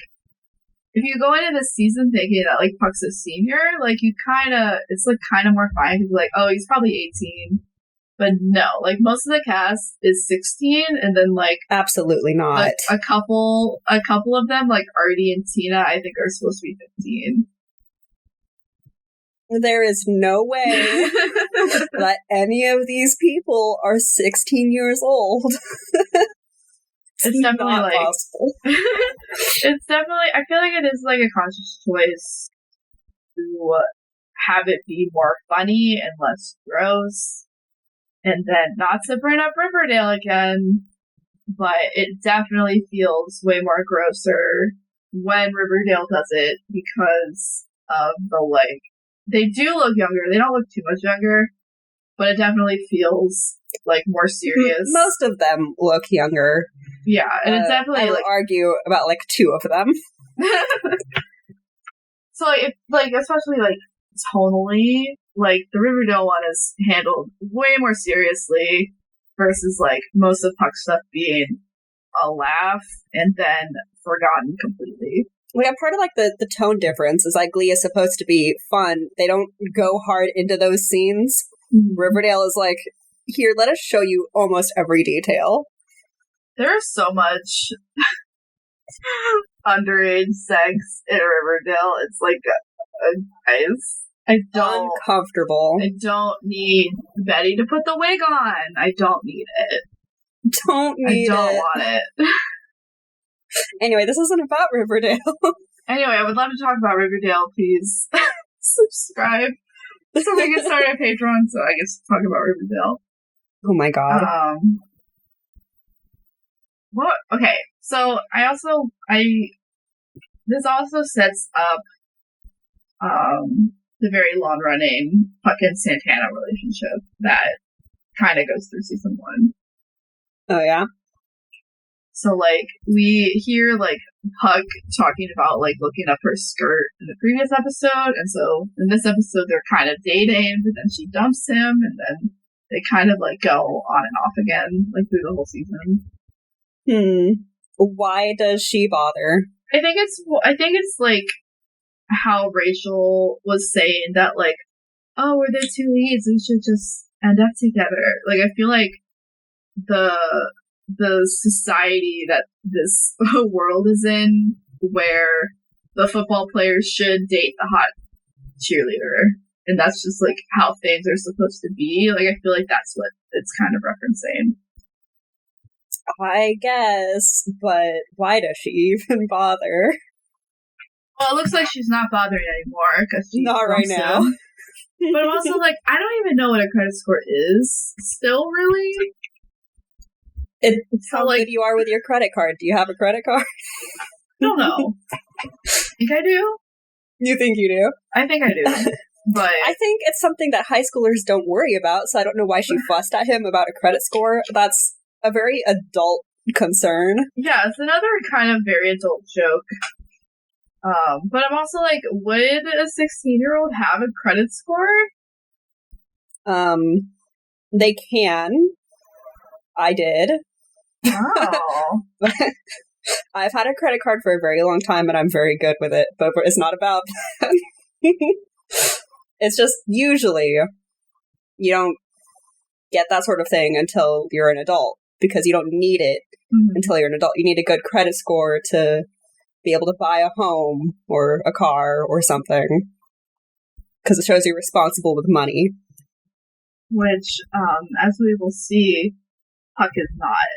if you go into this season thinking that like Puck's a senior, like it's like kind of more fine to be like, oh, he's probably 18. But no, like most of the cast is 16, and then like absolutely not. A couple of them, like Artie and Tina, I think are supposed to be 15. There is no way that any of these people are 16 years old. It's definitely not like possible. It's definitely. I feel like it is like a conscious choice to have it be more funny and less gross. And then not to bring up Riverdale again, but it definitely feels way more grosser when Riverdale does it because of the like, they do look younger. They don't look too much younger, but it definitely feels like more serious. Most of them look younger. Yeah, and it's definitely I would argue about like 2 of them. So like especially like tonally, like the Riverdale one is handled way more seriously versus like most of Puck's stuff being a laugh and then forgotten completely. Yeah, part of like the tone difference is like Glee is supposed to be fun. They don't go hard into those scenes. Mm-hmm. Riverdale is like, here, let us show you almost every detail. There's so much underage sex in Riverdale. It's like, guys, uncomfortable. I don't need Betty to put the wig on. I don't need it. I don't want it. Anyway, this isn't about Riverdale. Anyway, I would love to talk about Riverdale. Please subscribe so we can start a Patreon. So I guess talk about Riverdale. Oh my god. What? Okay, so this also sets up the very long running Puck and Santana relationship that kind of goes through season 1. Oh yeah. So like we hear like Puck talking about like looking up her skirt in the previous episode, and so in this episode they're kind of dating, but then she dumps him, and then they kind of like go on and off again like through the whole season. Why does she bother? I think it's like how Rachel was saying that like, oh, we're the 2 leads, we should just end up together. Like I feel like the society that this world is in, where the football players should date the hot cheerleader, and that's just like how things are supposed to be. Like I feel like that's what it's kind of referencing. I guess, but why does she even bother? Well, it looks like she's not bothering anymore because she's not right now. But also, like, I don't even know what a credit score is. Still, really. It's how good you are with your credit card. Do you have a credit card? I don't know. I think I do. You think you do? I think I do. But I think it's something that high schoolers don't worry about, so I don't know why she fussed at him about a credit score. That's a very adult concern. Yeah, it's another kind of very adult joke. But I'm also like, would a 16-year-old have a credit score? They can. I did. Oh. I've had a credit card for a very long time and I'm very good with it, but it's not about that. It's just usually you don't get that sort of thing until you're an adult because you don't need it until you're an adult. You need a good credit score to be able to buy a home or a car or something because it shows you're responsible with money. Which, as we will see, Puck is not.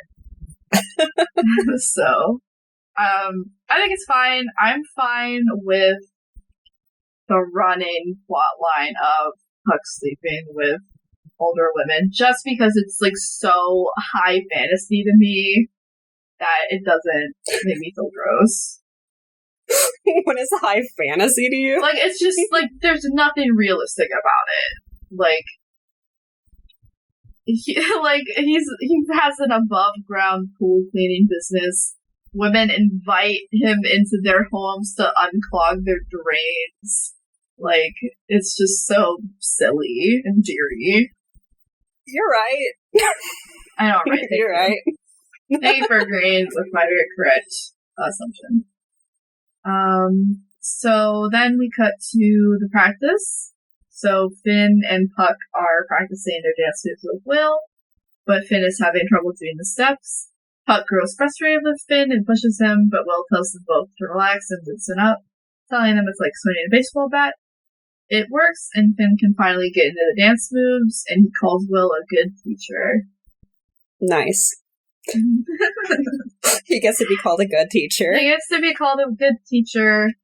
So, I think it's fine. I'm fine with the running plot line of Puck sleeping with older women, just because it's like so high fantasy to me that it doesn't make me feel gross. What is high fantasy to you? Like, it's just like there's nothing realistic about it. Like, he has an above ground pool cleaning business women invite him into their homes to unclog their drains. Like, it's just so silly and deary. You're right. I know, right? You're right. Thank you for agreeing with my very correct assumption. So then we cut to the practice. So Finn and Puck are practicing their dance moves with Will, but Finn is having trouble doing the steps. Puck grows frustrated with Finn and pushes him, but Will tells them both to relax and loosen up, telling them it's like swinging a baseball bat. It works, and Finn can finally get into the dance moves, and he calls Will a good teacher. Nice. He gets to be called a good teacher. He gets to be called a good teacher.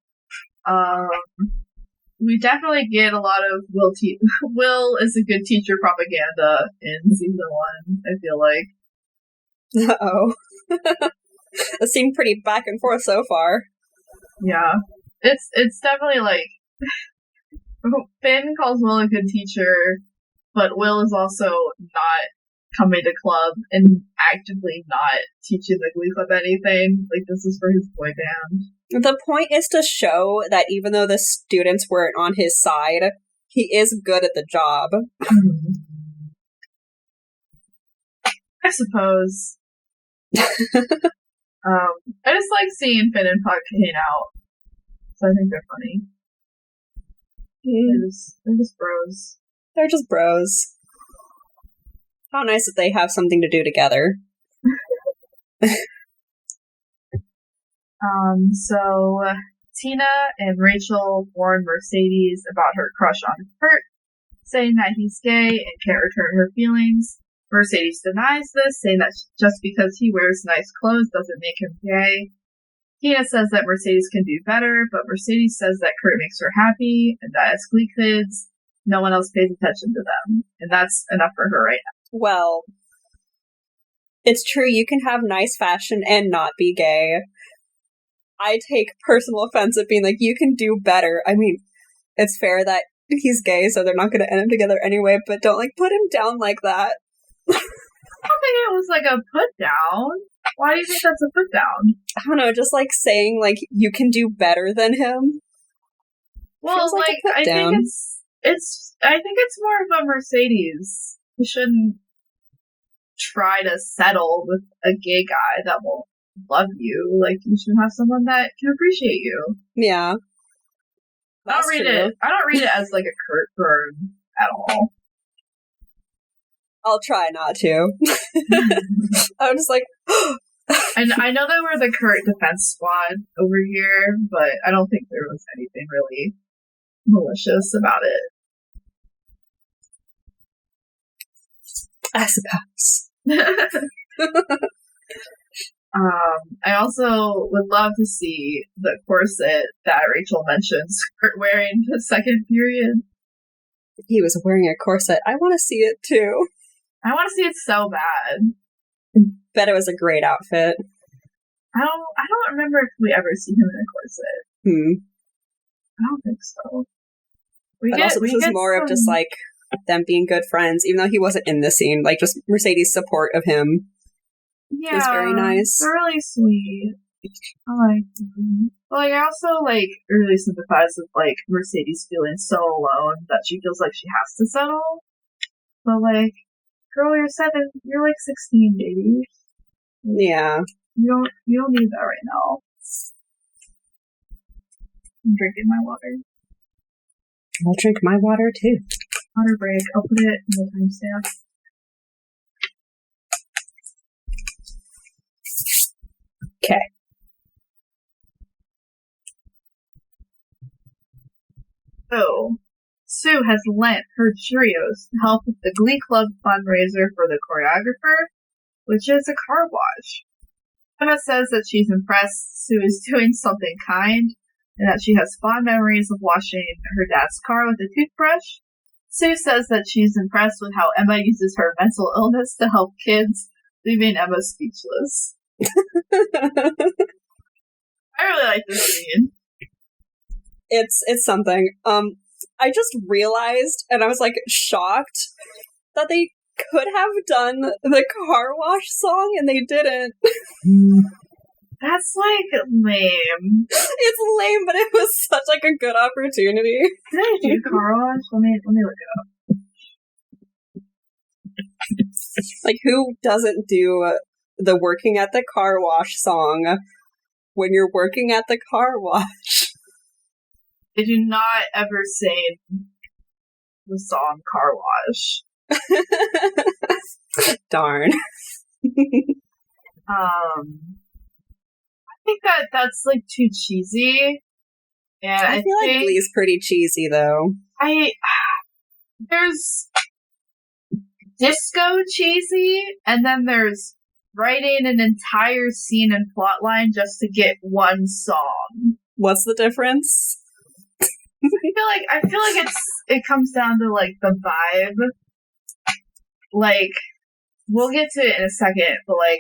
We definitely get a lot of Will is a good teacher propaganda in season 1, I feel like. Uh-oh. It seemed pretty back and forth so far. Yeah. It's definitely like Finn calls Will a good teacher, but Will is also not coming to club and actively not teaching the Glee Club anything. Like, this is for his boy band. The point is to show that even though the students weren't on his side, he is good at the job. I suppose. I just like seeing Finn and Puck hang out. So I think they're funny. They're just bros. They're just bros. How nice that they have something to do together. So Tina and Rachel warn Mercedes about her crush on Kurt, saying that he's gay and can't return her feelings. Mercedes denies this, saying that just because he wears nice clothes doesn't make him gay. Tina says that Mercedes can do better, but Mercedes says that Kurt makes her happy, and that as Glee kids, no one else pays attention to them. And that's enough for her right now. Well, it's true, you can have nice fashion and not be gay. I take personal offense at being like, you can do better. I mean, it's fair that he's gay, so they're not going to end up together anyway, but don't, like, put him down like that. I don't think it was, like, a put down. Why do you think that's a put down? I don't know, just, like, saying, like, you can do better than him. Well, like I think it's more of a Mercedes. You shouldn't try to settle with a gay guy that won't love you. Like, you should have someone that can appreciate you. Yeah. I don't read it as like a Kurt burn at all. I'll try not to. I'm just like and I know that we're the Kurt defense squad over here, but I don't think there was anything really malicious about it. I suppose. I also would love to see the corset that Rachel mentions Kurt wearing the second period. He was wearing a corset. I want to see it too. I want to see it so bad. Bet it was a great outfit. I don't remember if we ever see him in a corset. I don't think so. This is more of just like them being good friends, even though he wasn't in the scene. Like, just Mercedes' support of him. Yeah, is very nice. They're really sweet. I like them. But like, I also like really sympathize with like Mercedes feeling so alone that she feels like she has to settle. But like, girl, you're like 16, baby. Yeah. You don't need that right now. I'm drinking my water. I'll drink my water too. Water break. I'll put it in the timestamp. Okay. So, Sue has lent her Cheerios to help with the Glee Club fundraiser for the choreographer, which is a car wash. Emma says that she's impressed Sue is doing something kind, and that she has fond memories of washing her dad's car with a toothbrush. Sue says that she's impressed with how Emma uses her mental illness to help kids, leaving Emma speechless. I really like this scene. It's something. I just realized, and I was like shocked, that they could have done the car wash song and they didn't. That's like lame. It's lame, but it was such like a good opportunity. Did I do car wash? Let me look it up. Like, who doesn't do the working at the car wash song when you're working at the car wash? I do not ever sing the song Car Wash. Darn. I think that's like too cheesy. And I feel like Glee's pretty cheesy though. There's disco cheesy, and then there's writing an entire scene and plotline just to get one song. What's the difference? I feel like it comes down to like the vibe. Like, we'll get to it in a second, but like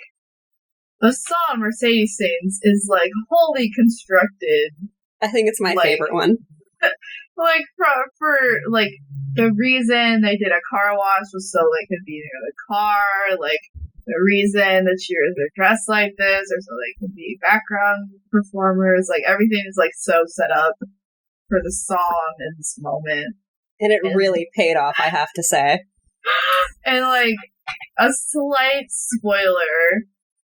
the song Mercedes sings is like wholly constructed. I think it's my favorite one. Like for like the reason they did a car wash was so they could be near the car. Like the reason the cheers are dressed like this, or so they can be background performers. Like everything is like so set up for the song and this moment. And it really paid off, I have to say. And like a slight spoiler,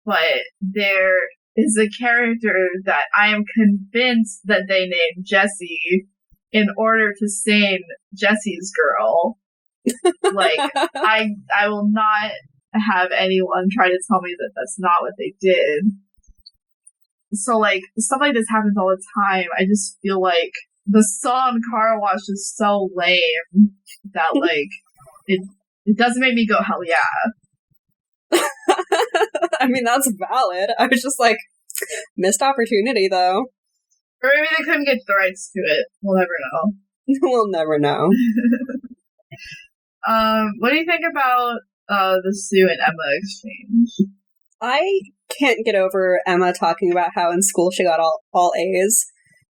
but there is a character that I am convinced that they named Jessie in order to sing Jessie's Girl. Like, I will not have anyone try to tell me that that's not what they did. So, like, stuff like this happens all the time. I just feel like the song Car Wash is so lame that, like, it doesn't make me go, hell yeah. I mean, that's valid. I was just like, missed opportunity, though. Or maybe they couldn't get the rights to it. We'll never know. We'll never know. What do you think about the Sue and Emma exchange? I can't get over Emma talking about how in school she got all A's,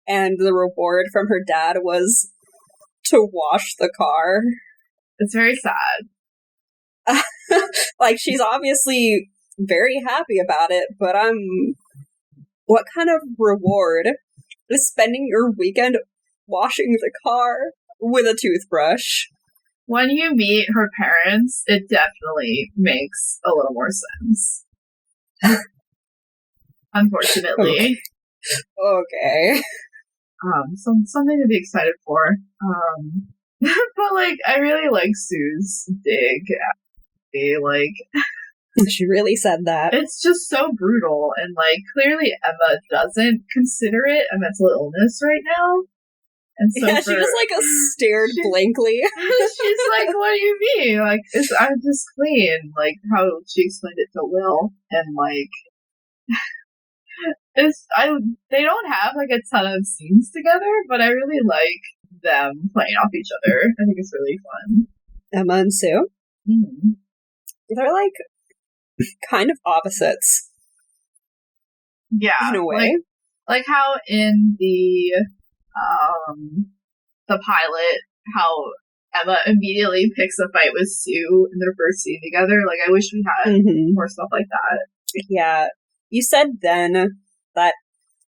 and the reward from her dad was to wash the car. It's very sad. Like, she's obviously very happy about it, but what kind of reward is spending your weekend washing the car with a toothbrush? When you meet her parents, it definitely makes a little more sense. Unfortunately. Okay. Something to be excited for. But like, I really like Sue's dig at me. Like, she really said that. It's just so brutal, and like, clearly Emma doesn't consider it a mental illness right now. And so yeah, she just like stared blankly. She's like, "What do you mean? Like, I'm just clean." Like how she explained it to Will, and like, they don't have like a ton of scenes together, but I really like them playing off each other. I think it's really fun. Emma and Sue. Mm-hmm. They're like kind of opposites. Yeah, in a way. Like how in the pilot, how Emma immediately picks a fight with Sue in their first scene together. Like, I wish we had more stuff like that. Yeah. You said then that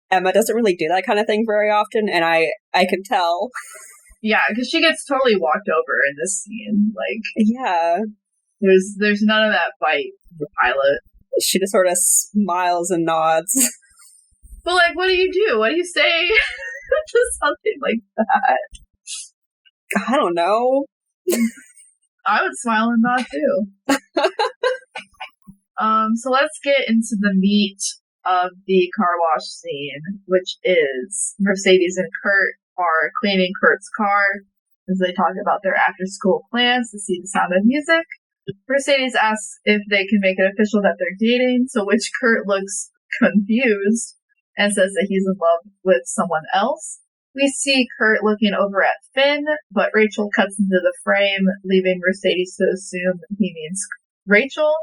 Emma doesn't really do that kind of thing very often, and I can tell. Yeah, because she gets totally walked over in this scene. Like, yeah. There's none of that fight in the pilot. She just sort of smiles and nods. But, like, what do you do? What do you say to something like that? I don't know. I would smile and nod, too. So let's get into the meat of the car wash scene, which is Mercedes and Kurt are cleaning Kurt's car as they talk about their after-school plans to see The Sound of Music. Mercedes asks if they can make it official that they're dating, to which Kurt looks confused and says that he's in love with someone else. We see Kurt looking over at Finn, but Rachel cuts into the frame, leaving Mercedes to assume he means Rachel.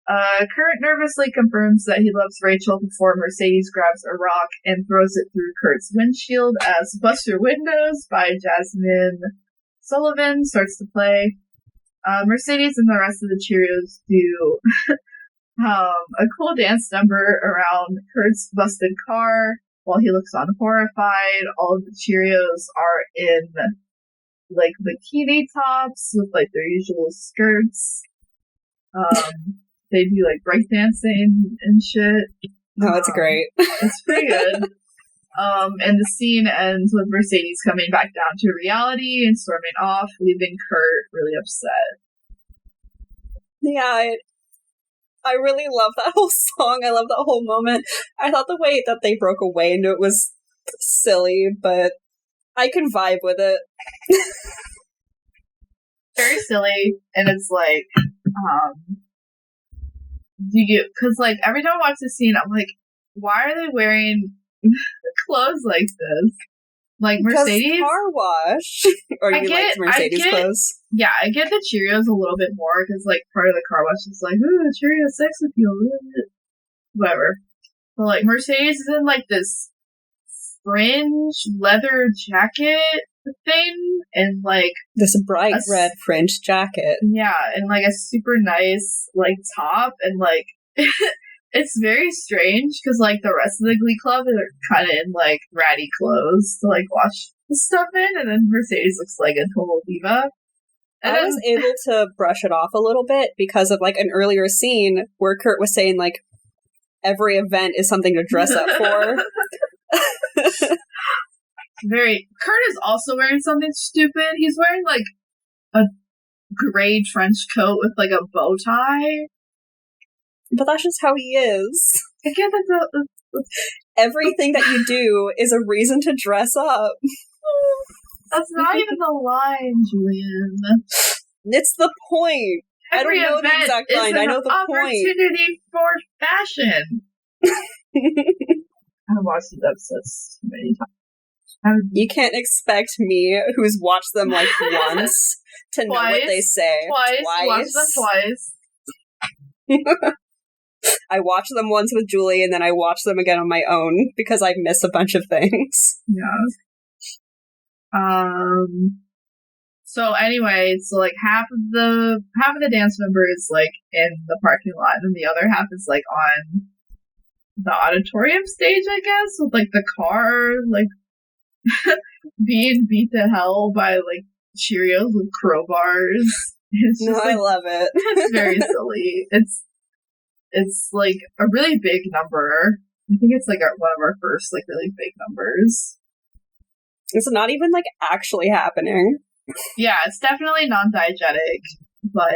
Kurt nervously confirms that he loves Rachel before Mercedes grabs a rock and throws it through Kurt's windshield as Bust Your Windows by Jasmine Sullivan starts to play. Mercedes and the rest of the Cheerios do A cool dance number around Kurt's busted car while he looks on horrified. All of the Cheerios are in like bikini tops with like their usual skirts. They do like breakdancing and shit. Oh, it's great. It's pretty good. And the scene ends with Mercedes coming back down to reality and storming off, leaving Kurt really upset. Yeah, I really love that whole song. I love that whole moment. I thought the way that they broke away into it was silly, but I can vibe with it. Very silly, and it's like, because like every time I watch this scene, I'm like, why are they wearing clothes like this? Like Mercedes car wash, or you like Mercedes clothes? Yeah, I get the Cheerios a little bit more because like part of the car wash is like, ooh, Cheerios sex appeal, whatever. But like Mercedes is in like this fringe leather jacket thing, and like this bright red fringe jacket. Yeah, and like a super nice like top, and like it's very strange because like the rest of the Glee Club are kind of in like ratty clothes to like wash stuff in, and then Mercedes looks like a total diva. And I was able to brush it off a little bit because of like an earlier scene where Kurt was saying like every event is something to dress up for. Kurt is also wearing something stupid. He's wearing like a gray trench coat with like a bow tie. But that's just how he is. I get that everything that you do is a reason to dress up. That's not even the line, Julian. It's the point. I don't know the exact line. I know the opportunity for fashion. I've watched these episodes too many times. You can't expect me, who's watched them like once, to know what they say. Twice. Watch them twice. I watched them once with Julie, and then I watched them again on my own because I miss a bunch of things. Yeah. So anyway, so like half of the dance number is like in the parking lot, and the other half is like on the auditorium stage, I guess, with like the car like being beat to hell by like Cheerios with crowbars. It's just, I love it. It's very silly. It's like a really big number. I think it's like one of our first like really big numbers. It's not even like actually happening. Yeah, it's definitely non-diegetic, but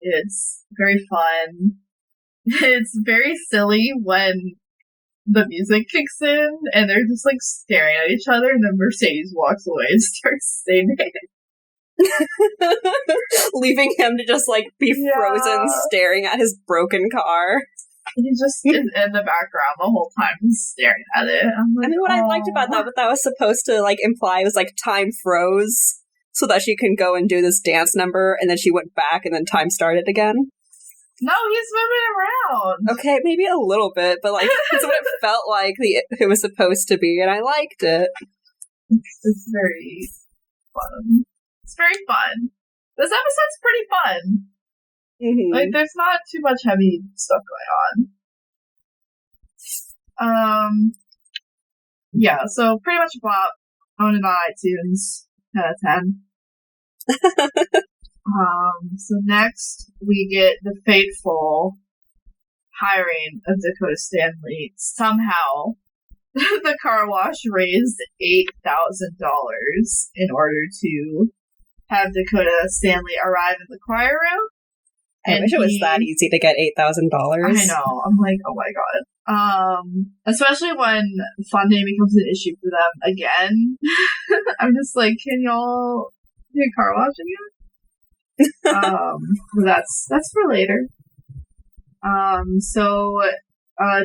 it's very fun. It's very silly when the music kicks in and they're just like staring at each other, and then Mercedes walks away and starts singing. Leaving him to just like be frozen staring at his broken car. He just is in the background the whole time staring at it. Like, I mean, what I liked about that, what that was supposed to like imply was like time froze so that she can go and do this dance number, and then she went back and then time started again. No, he's moving around. Okay, maybe a little bit, but like that's what it felt like it was supposed to be, and I liked it. It's very fun. It's very fun. This episode's pretty fun. Mm-hmm. Like, there's not too much heavy stuff going on. Yeah, so pretty much about own it on iTunes, 10 out of 10. So next we get the fateful hiring of Dakota Stanley. Somehow, the car wash raised $8,000 in order to have Dakota Stanley arrive in the choir room. I wish it was that easy to get $8,000. I know. I'm like, oh my god. Especially when funding becomes an issue for them again. I'm just like, can y'all do a car wash again? That's for later. So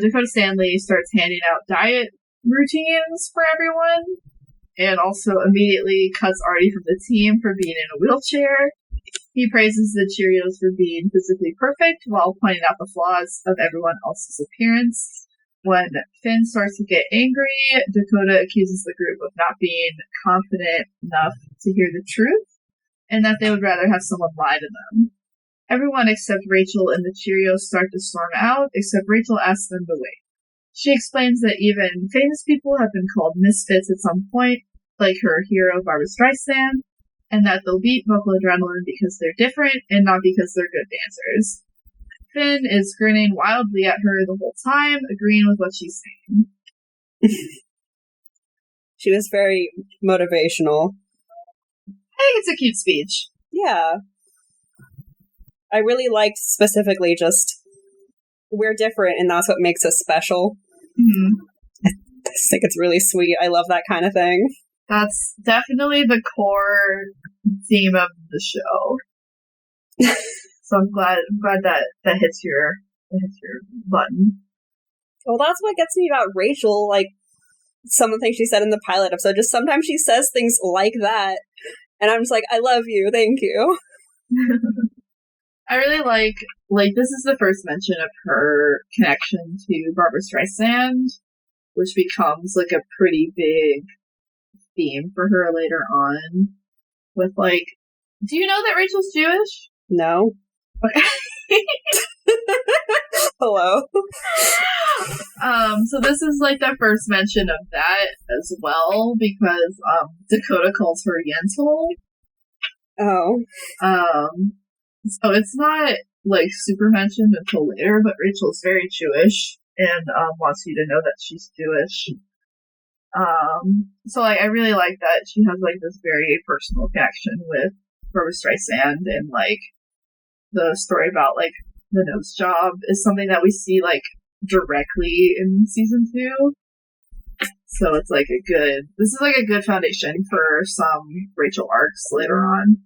Dakota Stanley starts handing out diet routines for everyone, and also immediately cuts Artie from the team for being in a wheelchair. He praises the Cheerios for being physically perfect while pointing out the flaws of everyone else's appearance. When Finn starts to get angry, Dakota accuses the group of not being confident enough to hear the truth, and that they would rather have someone lie to them. Everyone except Rachel and the Cheerios start to storm out, except Rachel asks them to wait. She explains that even famous people have been called misfits at some point, like her hero Barbara Streisand, and that they'll beat Vocal Adrenaline because they're different and not because they're good dancers. Finn is grinning wildly at her the whole time, agreeing with what she's saying. She was very motivational. I think it's a cute speech. Yeah. I really liked specifically just, we're different and that's what makes us special. Mm-hmm. I just think it's really sweet. I love that kind of thing. That's definitely the core theme of the show. So I'm glad that hits your button. Well, that's what gets me about Rachel, like some of the things she said in the pilot episode. Just sometimes she says things like that, and I'm just like, I love you, thank you. I really like this is the first mention of her connection to Barbara Streisand, which becomes like a pretty big theme for her later on. With like, do you know that Rachel's Jewish? No. Okay. Hello. So this is like the first mention of that as well, because Dakota calls her Yentl. Oh. So it's not like super mentioned until later, but Rachel's very Jewish and wants you to know that she's Jewish. So like I really like that she has like this very personal connection with Barbara Streisand, and like the story about like the nose job is something that we see like directly in season 2. So it's like this is like a good foundation for some Rachel arcs later on.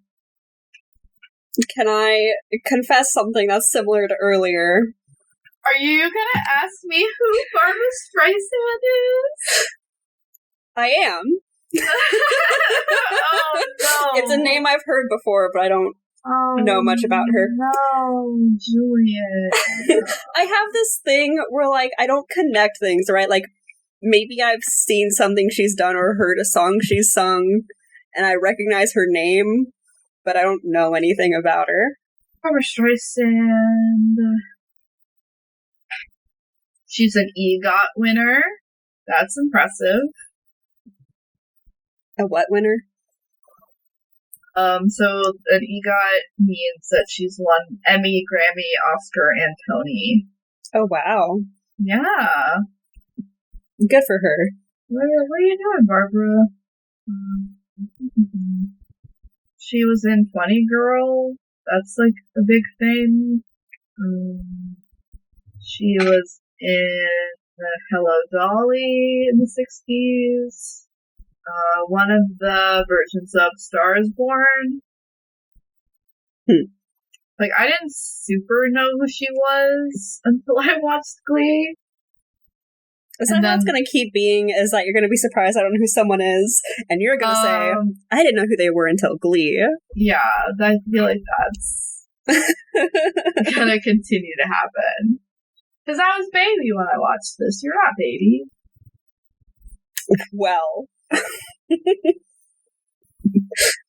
Can I confess something that's similar to earlier? Are you gonna ask me who Barbara Streisand is? I am. Oh no! It's a name I've heard before, but I don't know much about her. No, Julian. I have this thing where, like, I don't connect things, right? Like, maybe I've seen something she's done or heard a song she's sung, and I recognize her name, but I don't know anything about her. Barbara Streisand. She's an EGOT winner. That's impressive. A what winner? So an EGOT means that she's won Emmy, Grammy, Oscar, and Tony. Oh, wow. Yeah. Good for her. What are you doing, Barbara? She was in Funny Girl. That's like a big thing. She was in Hello Dolly in the 60s. One of the versions of Star is Born. Like, I didn't super know who she was until I watched Glee. Is that how it's going to keep being? Is that you're going to be surprised I don't know who someone is, and you're going to say, I didn't know who they were until Glee. Yeah, I feel like that's going to continue to happen. Because I was baby when I watched this. You're not baby. Well.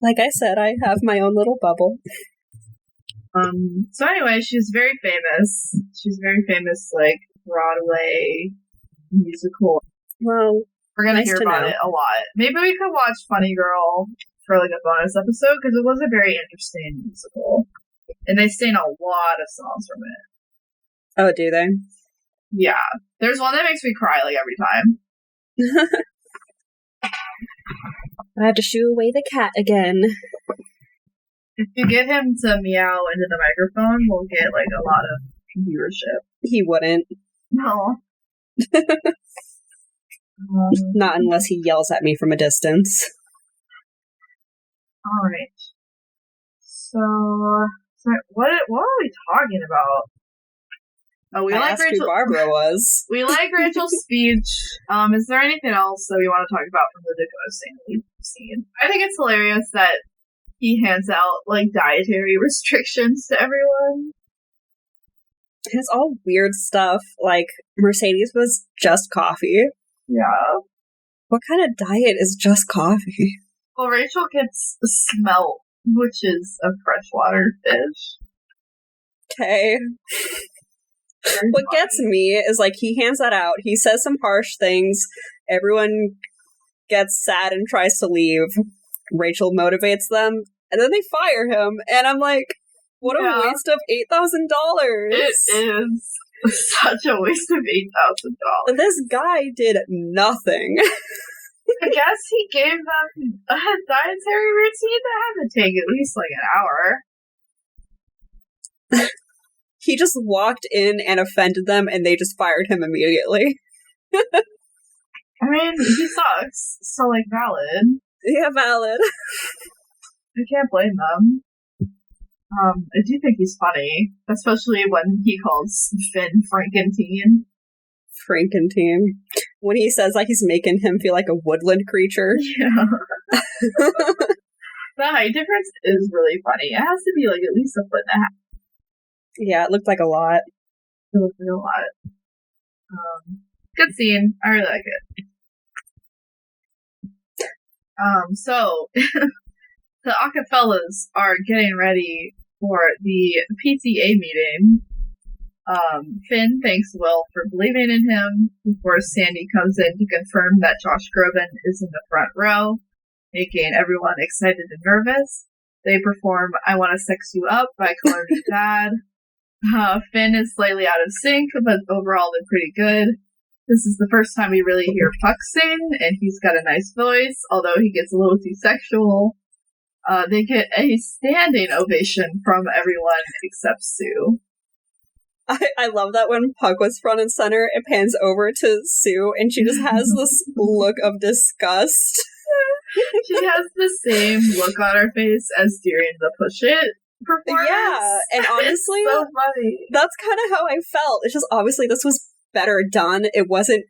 Like I said, I have my own little bubble. So anyway, she's very famous. She's very famous, like, Broadway musical. Well, we're gonna hear about it a lot. Maybe we could watch Funny Girl for, like, a bonus episode, because it was a very interesting musical. And they sing a lot of songs from it. Oh, do they? Yeah. There's one that makes me cry, like, every time. I have to shoo away the cat again. If you get him to meow into the microphone, we'll get, like, a lot of viewership. He wouldn't. No. Not unless he yells at me from a distance. Alright. So what are we talking about? Oh, we like Rachel. Who Barbara was. We like Rachel's speech. Is there anything else that we want to talk about from the Dakota Stanley scene? I think it's hilarious that he hands out, like, dietary restrictions to everyone. It's all weird stuff. Like, Mercedes was just coffee. Yeah. What kind of diet is just coffee? Well, Rachel gets smelt, which is a freshwater fish. okay. What gets me is, like, he hands that out. He says some harsh things. Everyone gets sad and tries to leave. Rachel motivates them, and then they fire him. And I'm like, what a waste of $8,000. It is such a waste of $8,000. This guy did nothing. I guess he gave them a dietary routine that had to take at least like an hour. He just walked in and offended them, and they just fired him immediately. I mean, he sucks, so like valid. Yeah, valid. I can't blame them. I do think he's funny, especially when he calls Finn Frankenteen. Frankenteen. When he says, like, he's making him feel like a woodland creature. Yeah. The height difference is really funny. It has to be, like, at least a foot and a half. Yeah, it looked like a lot. It looked like a lot. Good scene. I really like it. So, the Acafellas are getting ready for the PTA meeting. Finn thanks Will for believing in him before Sandy comes in to confirm that Josh Groban is in the front row, making everyone excited and nervous. They perform I Wanna Sex You Up by Color Me Bad. Finn is slightly out of sync, but overall they're pretty good. This is the first time we really hear Puck sing, and he's got a nice voice, although he gets a little too sexual. They get a standing ovation from everyone except Sue. I love that when Puck was front and center, it pans over to Sue, and she just has this look of disgust. She has the same look on her face as during the Push It performance. Yeah, and honestly, it's so funny. That's kind of how I felt. It's just, obviously, this was better done. It wasn't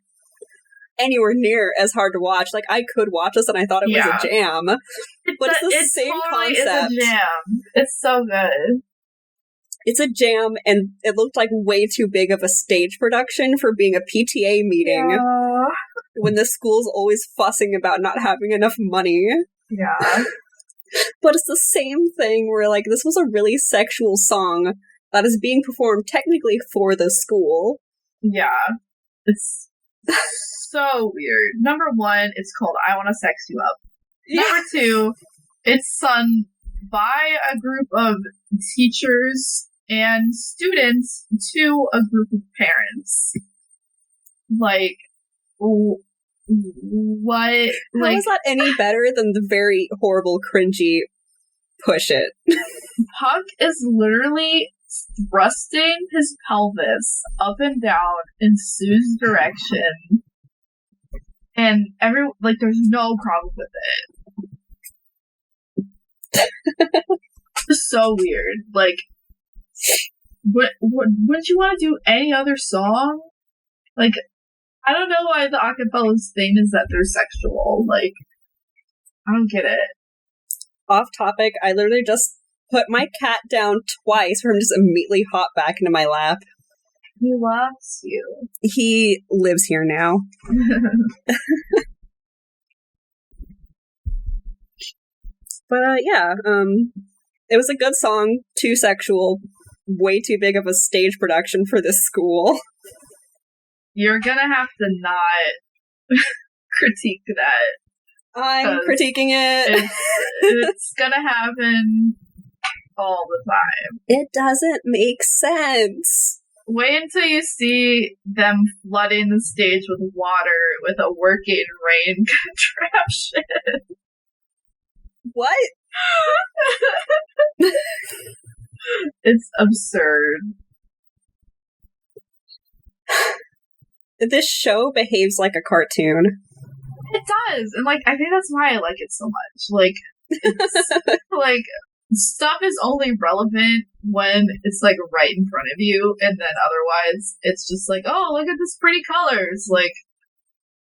anywhere near as hard to watch. Like, I could watch this and I thought it was a jam. But it's the same totally concept. It's a jam. It's so good. It's a jam, and it looked like way too big of a stage production for being a PTA meeting when the school's always fussing about not having enough money. Yeah. But it's the same thing where, like, this was a really sexual song that is being performed technically for the school. Yeah. It's so weird. Number one, it's called I Wanna Sex You Up. Yeah. Number two, it's sung by a group of teachers and students to a group of parents. Like, what? How is that any better than the very horrible, cringy Push It? Puck is literally thrusting his pelvis up and down in Sue's direction, and there's no problem with it. It's so weird. Like, wouldn't you want to do any other song? Like, I don't know why the Acafellas thing is that they're sexual. Like, I don't get it. Off topic, I literally just put my cat down twice for him to just immediately hop back into my lap. He loves you. He lives here now. But, it was a good song, too sexual, way too big of a stage production for this school. You're gonna have to not critique that. I'm critiquing it. It's gonna happen all the time. It doesn't make sense. Wait until you see them flooding the stage with water with a working rain contraption. What? It's absurd. This show behaves like a cartoon. It does, and I think that's why I like it so much. It's, stuff is only relevant when it's right in front of you, and then otherwise it's just oh, look at this pretty colors.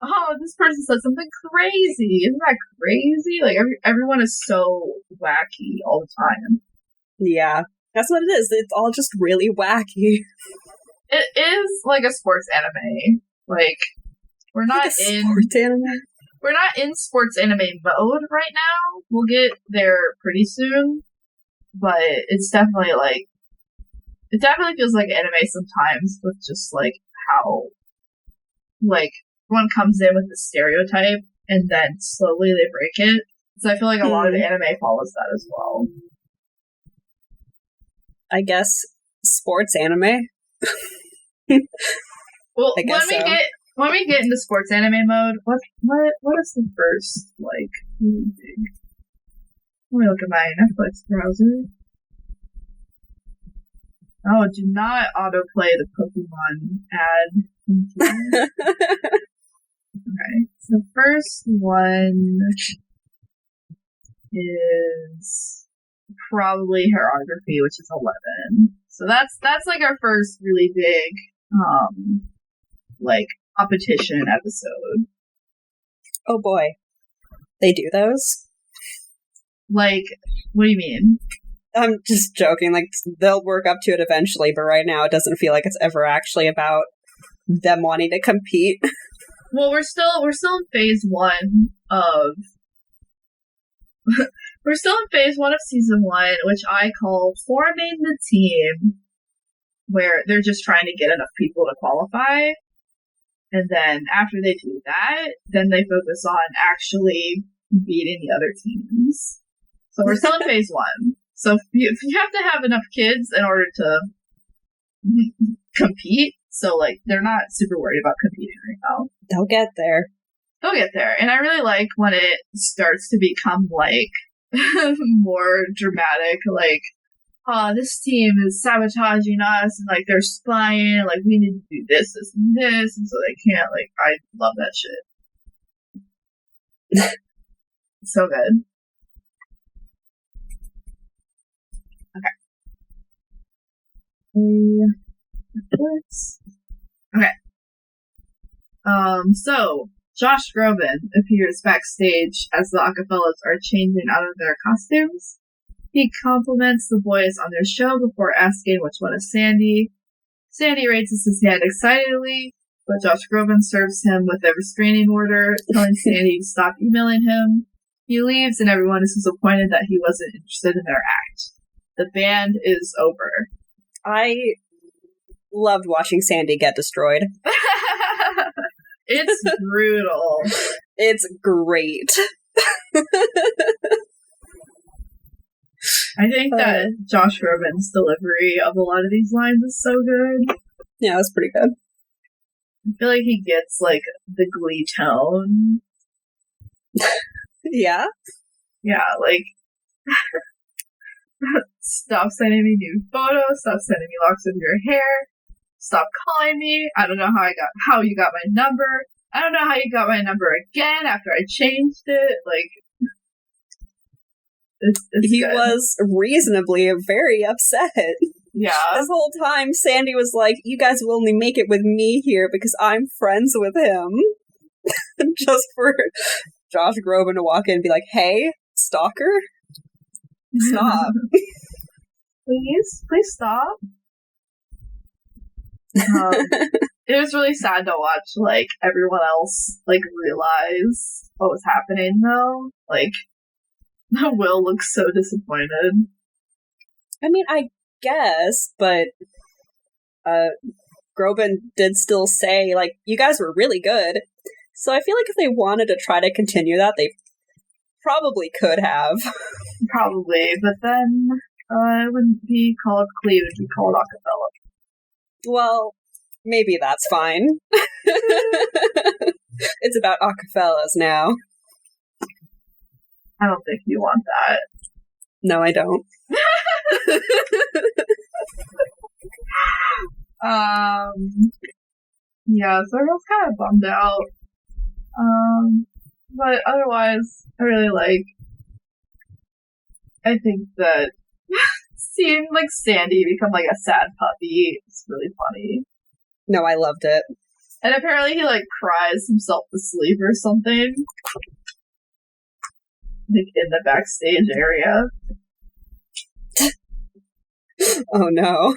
Oh, this person said something crazy. Isn't that crazy? Everyone is so wacky all the time. Yeah, that's what it is. It's all just really wacky. It is like a sports anime. We're not in sports anime. We're not in sports anime mode right now. We'll get there pretty soon, but it's definitely it definitely feels like anime sometimes with just, like, how, like, one comes in with the stereotype and then slowly they break it. So I feel like a lot of anime follows that as well. I guess sports anime. Well, I guess when we get into sports anime mode, what is the first, like, really big? Let me look at my Netflix browser. Oh, do not autoplay the Pokemon ad. Okay, so first one is probably Hairography, which is 11. So that's like our first really big, like, competition episode. Oh boy. They do those? Like, what do you mean? I'm just joking. Like, they'll work up to it eventually, but right now it doesn't feel like it's ever actually about them wanting to compete. Well, we're still in phase 1 of we're still in phase 1 of season 1, which I call forming the team, where they're just trying to get enough people to qualify. And then after they do that, then they focus on actually beating the other teams. So we're still in phase 1. So if you have to have enough kids in order to compete, so, like, they're not super worried about competing right now. They'll get there. They'll get there. And I really like when it starts to become, like, more dramatic, like, this team is sabotaging us, and, like, they're spying, and, like, we need to do this, this, and this, and so they can't, like, I love that shit. So good. Okay. So Josh Groban appears backstage as the Acafellas are changing out of their costumes. He compliments the boys on their show before asking which one is Sandy. Sandy raises his hand excitedly, but Josh Groban serves him with a restraining order, telling Sandy to stop emailing him. He leaves, and everyone is disappointed that he wasn't interested in their act. The band is over. I loved watching Sandy get destroyed. It's brutal. It's great. I think that Josh Groban's delivery of a lot of these lines is so good. Yeah, it's pretty good. I feel like he gets, like, the Glee tone. Yeah? Yeah, like, stop sending me new photos, stop sending me locks of your hair, stop calling me, I don't know how you got my number, I don't know how you got my number again after I changed it, like, it's he good. Was reasonably very upset. Yeah. This whole time, Sandy was like, you guys will only make it with me here because I'm friends with him. Just for Josh Groban to walk in and be like, hey, stalker, stop. Please stop. It was really sad to watch, like, everyone else, like, realize what was happening, though. Like, Will looks so disappointed. I mean, I guess, but Groban did still say, like, you guys were really good. So I feel like if they wanted to try to continue that, they probably could have. Probably, but then it wouldn't be called Glee, it would be called Acapella. Well, maybe that's fine. It's about Acafellas now. I don't think you want that. No, I don't. Yeah, so I was kind of bummed out. But otherwise, I think that seeing, like, Sandy become, like, a sad puppy is really funny. No, I loved it. And apparently he, like, cries himself to sleep or something. Like, in the backstage area. Oh, no.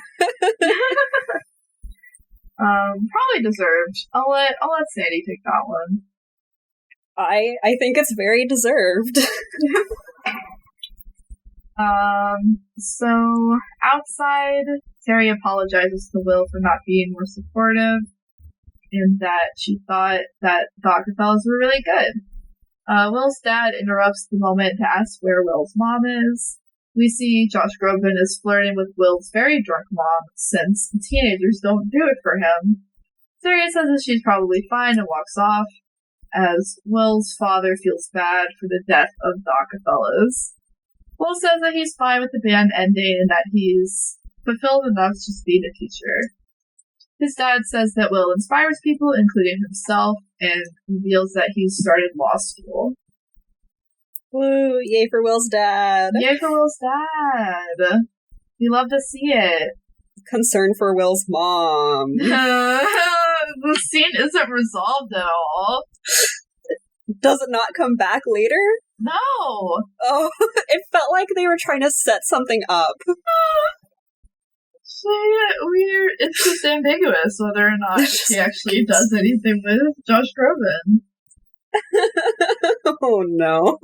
Probably deserved. I'll let Sandy take that one. I think it's very deserved. So outside, Terry apologizes to Will for not being more supportive, and that she thought that the Acafellas were really good. Will's dad interrupts the moment to ask where Will's mom is. We see Josh Groban is flirting with Will's very drunk mom, since teenagers don't do it for him. Terry says that she's probably fine and walks off, as Will's father feels bad for the death of the Acafellas. Will says that he's fine with the band ending and that he's fulfilled enough to just be the teacher. His dad says that Will inspires people, including himself, and reveals that he's started law school. Woo, yay for Will's dad. Yay for Will's dad. We love to see it. Concern for Will's mom. The scene isn't resolved at all. Does it not come back later? No. Oh, it felt like they were trying to set something up. It's just ambiguous whether or not she actually does anything with Josh Groban. Oh no.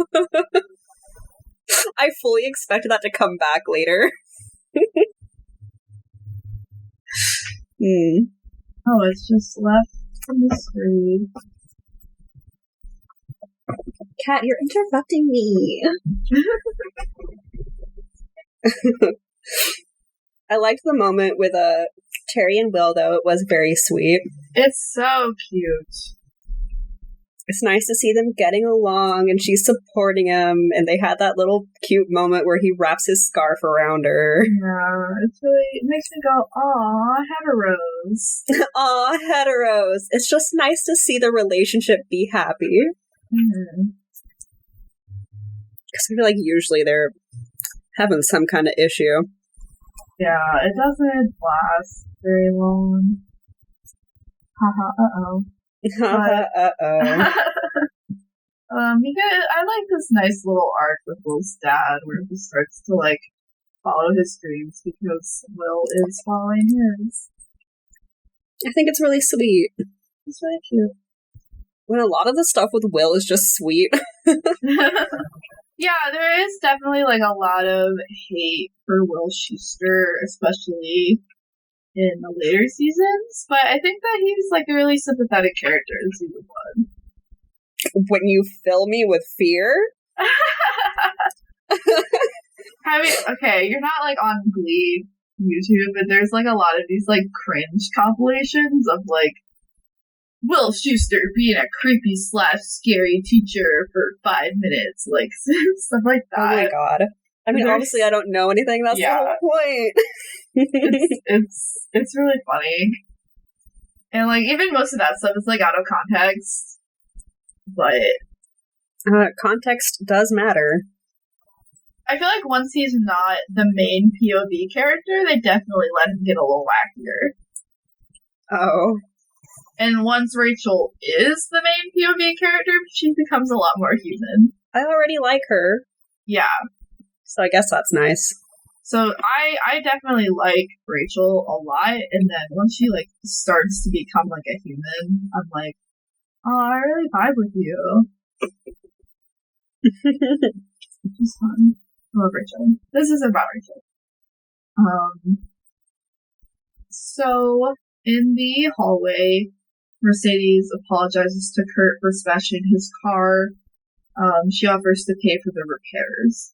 I fully expected that to come back later. Oh, it's just left a mystery. Kat, you're interrupting me. I liked the moment with Terry and Will, though. It was very sweet. It's so cute. It's nice to see them getting along, and she's supporting him, and they had that little cute moment where he wraps his scarf around her. Yeah, it makes me go, aw, heteros. Aw, heteros. It's just nice to see the relationship be happy. Mm-hmm. Because I feel like usually they're having some kind of issue. Yeah, it doesn't last very long. Haha, uh-oh. Uh-oh. I like this nice little arc with Will's dad where he starts to, like, follow his dreams because Will is following his. I think it's really sweet. It's really cute. When a lot of the stuff with Will is just sweet. Yeah, there is definitely, like, a lot of hate for Will Schuester, especially in the later seasons, but I think that he's, like, a really sympathetic character in season 1. When you fill me with fear? I mean, okay, you're not, like, on Glee YouTube, but there's, like, a lot of these, like, cringe compilations of, like, Will Schuester being a creepy / scary teacher for 5 minutes, like, stuff like that. Oh my god. I mean, obviously I don't know anything, that's the whole point. It's really funny. And, like, even most of that stuff is, like, out of context. But context does matter. I feel like once he's not the main POV character, they definitely let him get a little wackier. Oh. And once Rachel is the main POV character, she becomes a lot more human. I already like her. Yeah. So I guess that's nice. So I definitely like Rachel a lot, and then once she, like, starts to become, like, a human, I'm like, oh, I really vibe with you. Which is fun. I love Rachel. This is about Rachel. So, in the hallway, Mercedes apologizes to Kurt for smashing his car. She offers to pay for the repairs.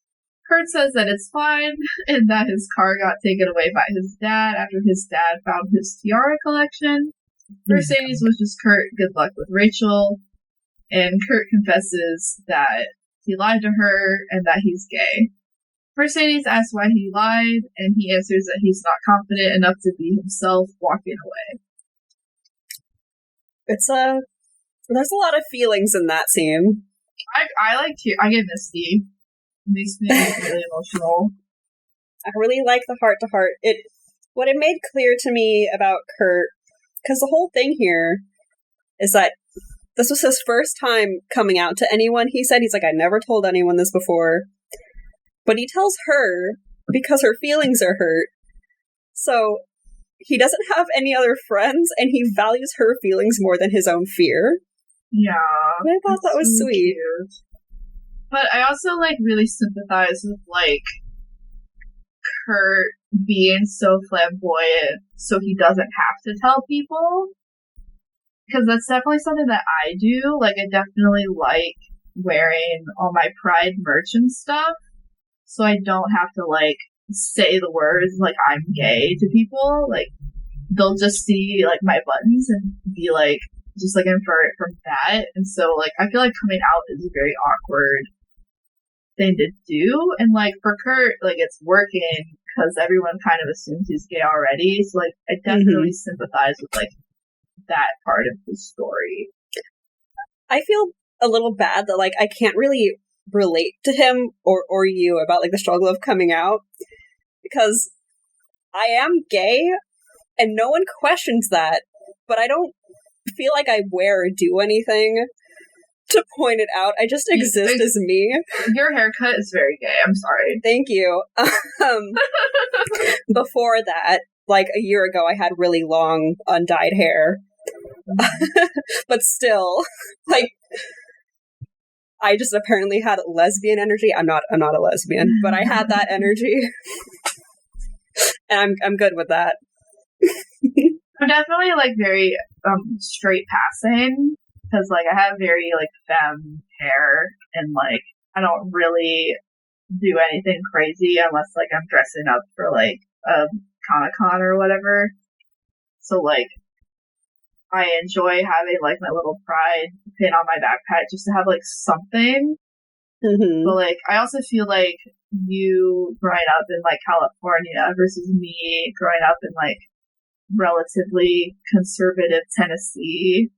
Kurt says that it's fine, and that his car got taken away by his dad after his dad found his tiara collection. Mercedes wishes Kurt good luck with Rachel, and Kurt confesses that he lied to her and that he's gay. Mercedes asks why he lied, and he answers that he's not confident enough to be himself, walking away. There's a lot of feelings in that scene. I get misty. It makes me really emotional. I really like the heart-to-heart. What it made clear to me about Kurt, because the whole thing here is that this was his first time coming out to anyone. He's like, I never told anyone this before. But he tells her because her feelings are hurt. So he doesn't have any other friends, and he values her feelings more than his own fear. Yeah. And I thought that was sweet. Cute. But I also, like, really sympathize with, like, Kurt being so flamboyant so he doesn't have to tell people. Because that's definitely something that I do. Like, I definitely like wearing all my Pride merch and stuff. So I don't have to, like, say the words, like, I'm gay to people. Like, they'll just see, like, my buttons and be, like, just, like, infer it from that. And so, like, I feel like coming out is a very awkward thing to do. And, like, for Kurt, like, it's working because everyone kind of assumes he's gay already. So, like, I definitely sympathize with, like, that part of the story. I feel a little bad that, like, I can't really relate to him or you about, like, the struggle of coming out, because I am gay and no one questions that, but I don't feel like I wear or do anything to point it out. I just exist as me. Your haircut is very gay. I'm sorry. Thank you. Before that, like a year ago, I had really long, undyed hair. But still, like, I just apparently had lesbian energy. I'm not a lesbian, but I had that energy. And I'm good with that. I'm definitely, like, very straight passing, because, like, I have very, like, femme hair, and, like, I don't really do anything crazy unless, like, I'm dressing up for, like, a Comic-Con or whatever. So, like, I enjoy having, like, my little Pride pin on my backpack just to have, like, something. But, like, I also feel like you growing up in, like, California versus me growing up in, like, relatively conservative Tennessee.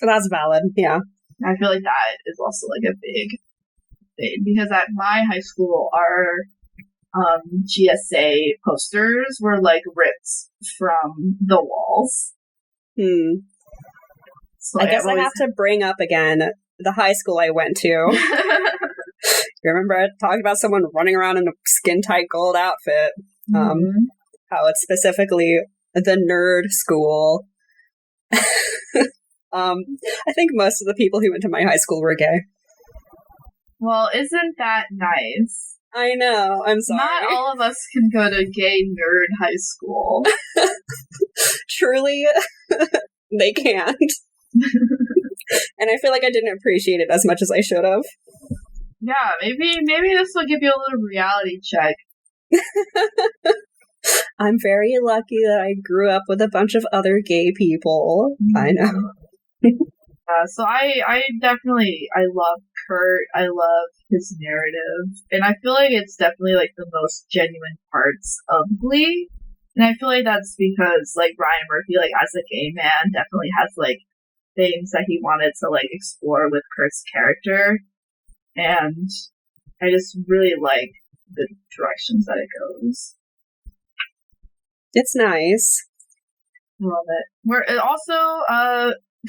That's valid, yeah. I feel like that is also, like, a big thing, because at my high school, our GSA posters were, like, ripped from the walls. So I guess I have to bring up again the high school I went to. You remember I talked about someone running around in a skin-tight gold outfit? How it's specifically the nerd school. I think most of the people who went to my high school were gay. Well, isn't that nice? I know, I'm sorry. Not all of us can go to gay nerd high school. Truly, they can't. And I feel like I didn't appreciate it as much as I should have. Yeah, maybe this will give you a little reality check. I'm very lucky that I grew up with a bunch of other gay people. I know. So I definitely, I love Kurt. I love his narrative. And I feel like it's definitely, like, the most genuine parts of Glee. And I feel like that's because, like, Ryan Murphy, like, as a gay man, definitely has, like, things that he wanted to, like, explore with Kurt's character. And I just really like the directions that it goes. It's nice. Love it. Where it also,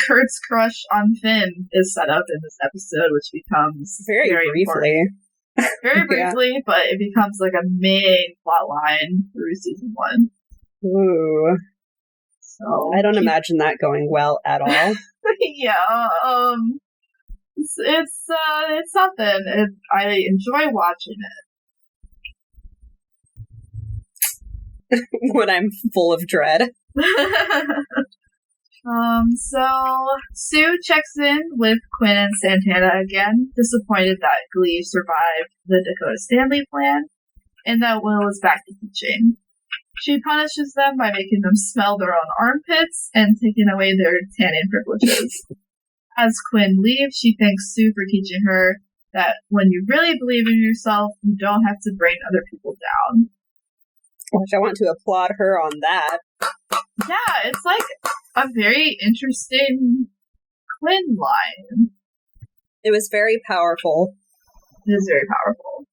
Kurt's crush on Finn is set up in this episode, which becomes very briefly. Very briefly, yeah. But it becomes, like, a main plot line through season 1. Ooh. So I don't imagine that going well at all. Yeah, it's something. I enjoy watching it. When I'm full of dread. So Sue checks in with Quinn and Santana again, disappointed that Glee survived the Dakota Stanley plan, and that Will is back to teaching. She punishes them by making them smell their own armpits and taking away their tanning privileges. As Quinn leaves, she thanks Sue for teaching her that when you really believe in yourself, you don't have to bring other people down. Which I want to applaud her on that. Yeah, it's like a very interesting Quinn line. It was very powerful. It is very powerful.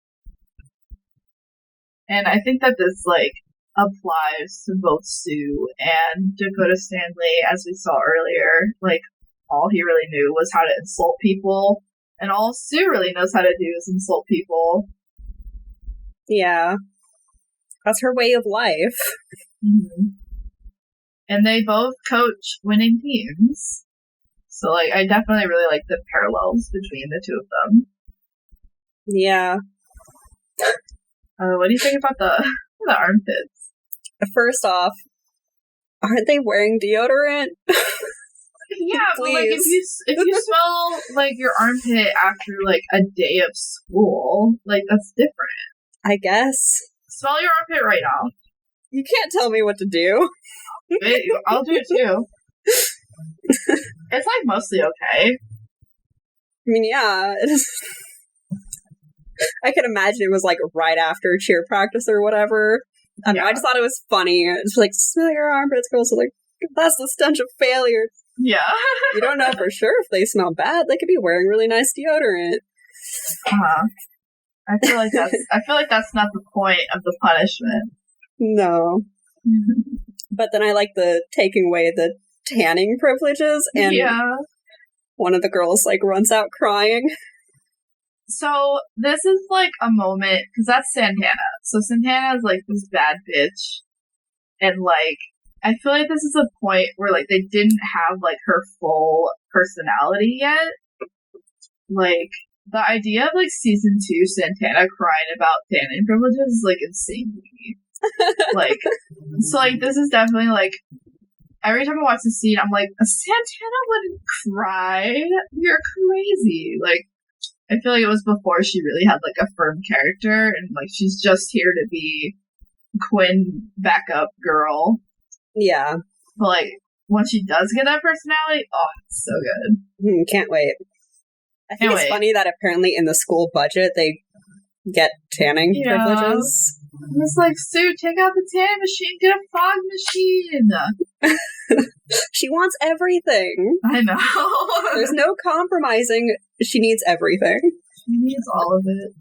And I think that this, like, applies to both Sue and Dakota Stanley, as we saw earlier. Like, all he really knew was how to insult people, and all Sue really knows how to do is insult people. Yeah. That's her way of life. Mm-hmm. And they both coach winning teams. So, like, I definitely really like the parallels between the two of them. Yeah. What do you think about the the armpits? First off, aren't they wearing deodorant? Yeah, but like if you smell like your armpit after like a day of school, like that's different. I guess. Smell your armpit right now. You can't tell me what to do. I'll do it too. It's like mostly okay. I mean, yeah, it is. I can imagine it was like right after cheer practice or whatever. I don't know, I just thought it was funny. It's like, smell your armpits, girls. So like, that's the stench of failure. Yeah. You don't know for sure if they smell bad. They could be wearing really nice deodorant. I feel like that's not the point of the punishment. No. But then I like the taking away the tanning privileges, and one of the girls like runs out crying. So this is like a moment, because that's Santana. So Santana is like this bad bitch, and like I feel like this is a point where like they didn't have like her full personality yet. Like the idea of like season 2 Santana crying about tanning privileges is like insane to me. Like, so like this is definitely like every time I watch the scene, I'm like, Santana wouldn't cry. You're crazy. Like, I feel like it was before she really had like a firm character, and like she's just here to be Quinn backup girl. Yeah. But like when she does get that personality, oh, it's so good. Can't wait. I think it's funny that apparently in the school budget they get tanning privileges. It's like, Sue, take out the tanning machine, get a fog machine. She wants everything. I know. There's no compromising. She needs everything. She needs all of it.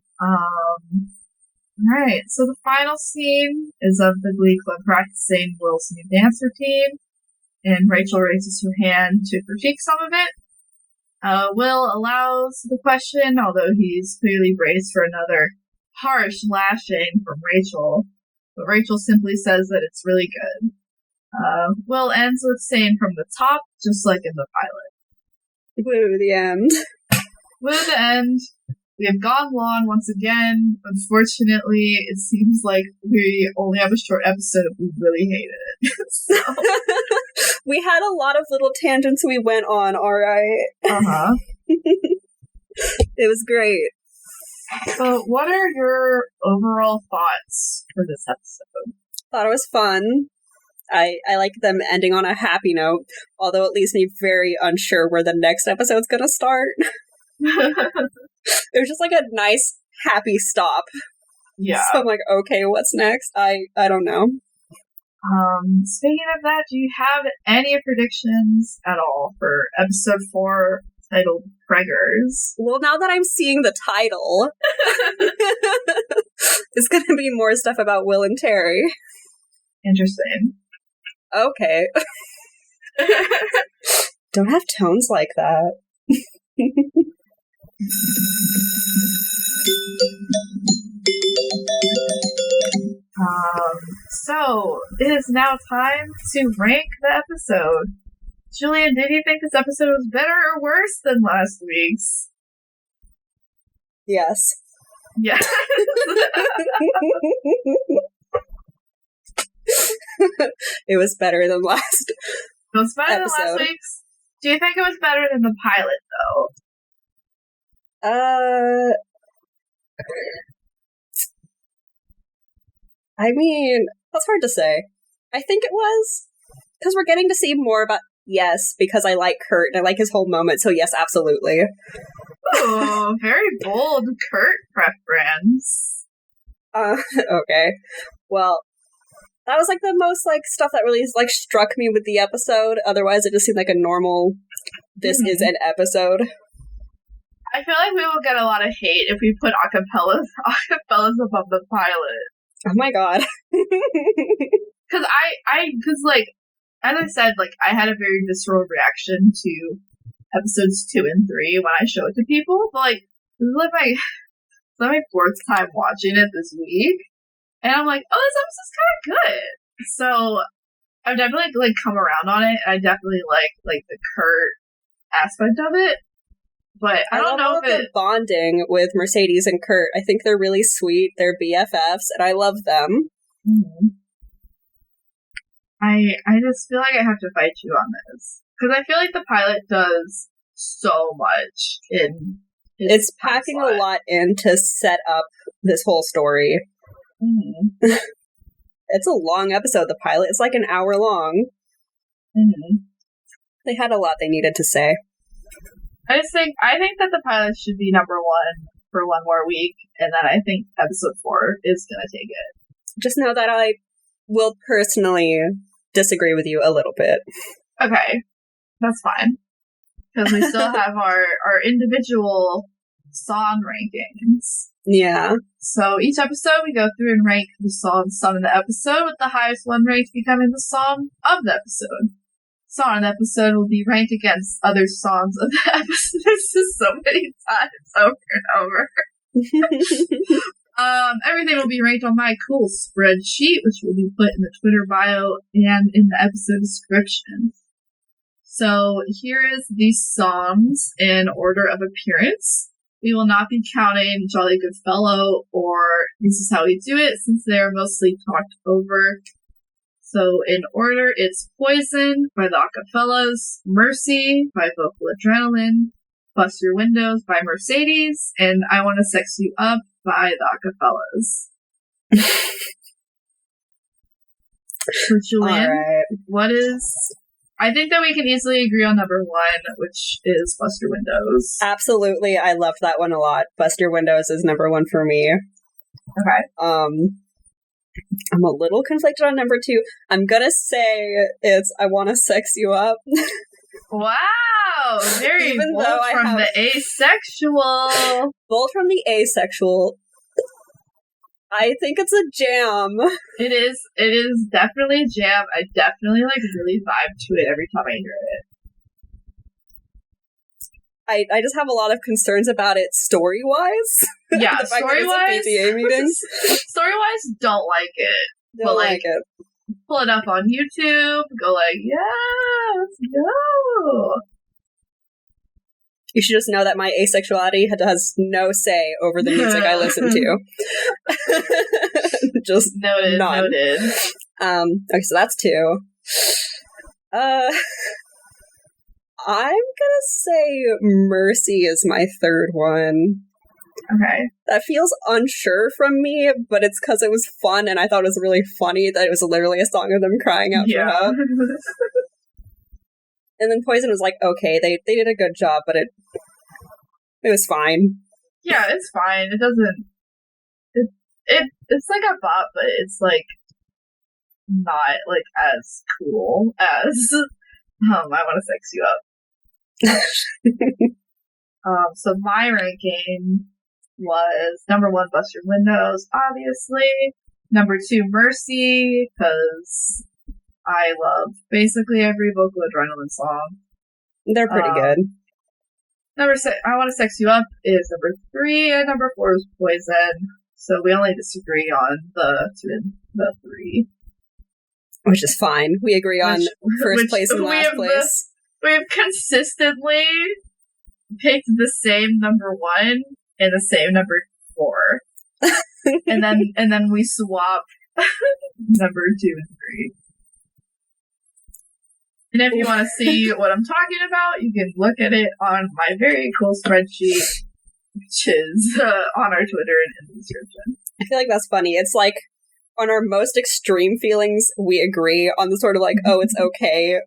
Alright, so the final scene is of the Glee Club practicing Will's new dance routine, and Rachel raises her hand to critique some of it. Will allows the question, although he's clearly braced for another harsh lashing from Rachel, but Rachel simply says that it's really good. Will ends with saying from the top, just like in the pilot. Woo, the end. Woo, the end. We have gone long once again. Unfortunately, it seems like we only have a short episode. We really hated it. So. We had a lot of little tangents we went on, alright? Uh-huh. It was great. So, what are your overall thoughts for this episode? Thought it was fun. I like them ending on a happy note, although it leaves me very unsure where the next episode's gonna start. It was just like a nice, happy stop. Yeah. So I'm like, okay, what's next? I don't know. Speaking of that, do you have any predictions at all for episode 4 titled Preggers? Well, now that I'm seeing the title, it's gonna be more stuff about Will and Terry. Interesting. Okay. Don't have tones like that. So it is now time to rank the episode. Julian, did you think this episode was better or worse than last week's? Yes. Yeah. It was better than last. It was better than last week's. Do you think it was better than the pilot, though? I mean, that's hard to say. I think it was because we're getting to see more about because I like Kurt and I like his whole moment. So yes, absolutely. Oh, very bold Kurt preference. Okay. Well, that was like the most like stuff that really like struck me with the episode. Otherwise, it just seemed like a normal. This is an episode. I feel like we will get a lot of hate if we put Acafellas above the pilot. Oh my god. Because like, as I said, like, I had a very visceral reaction to episodes 2 and 3 when I show it to people, but like, this is like my 4th time watching it this week, and I'm like, oh, this episode's kind of good. So, I've definitely, like, come around on it, and I definitely like the Kurt aspect of it. But I don't know if the bonding with Mercedes and Kurt. I think they're really sweet. They're BFFs, and I love them. Mm-hmm. I just feel like I have to fight you on this. Because I feel like the pilot does so much in It's packing a lot in to set up this whole story. Mm-hmm. It's a long episode, the pilot. It's like an hour long. Mm-hmm. They had a lot they needed to say. I think that the pilot should be number 1 for one more week, and then I think episode 4 is going to take it. Just know that I will personally disagree with you a little bit. Okay, that's fine. Because we still have our individual song rankings. Yeah. So each episode we go through and rank the song in the episode, with the highest one ranked becoming the song of the episode. Song of the episode will be ranked against other songs of the episode. This is so many times over and over. Everything will be ranked on my cool spreadsheet, which will be put in the Twitter bio and in the episode description. So here is these songs in order of appearance. We will not be counting Jolly Good Fellow or This Is How We Do It, since they are mostly talked over. So in order, it's Poison by the Acafellas, Mercy by Vocal Adrenaline, Bust Your Windows by Mercedes, and I Wanna Sex You Up by the Acafellas. So Julian, right. What is... I think that we can easily agree on number 1, which is Bust Your Windows. Absolutely, I loved that one a lot. Bust Your Windows is number 1 for me. Okay. I'm a little conflicted on number 2. I'm gonna say it's I Wanna Sex You Up. Wow! Very Even bold though from the asexual. Bold from the asexual. I think it's a jam. It is definitely a jam. I definitely really vibe to it every time I hear it. I just have a lot of concerns about it story-wise. Yeah, story-wise. PTA meetings. Story-wise, don't like it. Don't like it. Pull it up on YouTube. Go yeah, let's go. You should just know that my asexuality has no say over the music I listen to. Just noted. none. Noted. Okay, so that's 2. I'm gonna say Mercy is my 3rd one. Okay. That feels unsure from me, but it's because it was fun and I thought it was really funny that it was literally a song of them crying out for help. And then Poison was like, okay, they did a good job, but it was fine. Yeah, it's fine. It doesn't... It's like a bop, but it's not as cool as I Wanna Sex You Up. So my ranking was number 1, Bust Your Windows, obviously. Number 2, Mercy, because I love basically every Vocal Adrenaline song. They're pretty good. Number 6, I Wanna Sex You Up is number 3, and number 4 is Poison. So we only disagree on the 2 and the 3. Which is fine. We agree on first place and last place. We've consistently picked the same number 1 and the same number 4. and then we swap number 2 and 3. And if you want to see what I'm talking about, you can look at it on my very cool spreadsheet, which is on our Twitter and in the description. I feel like that's funny. It's like, on our most extreme feelings, we agree. On the sort of oh, it's okay,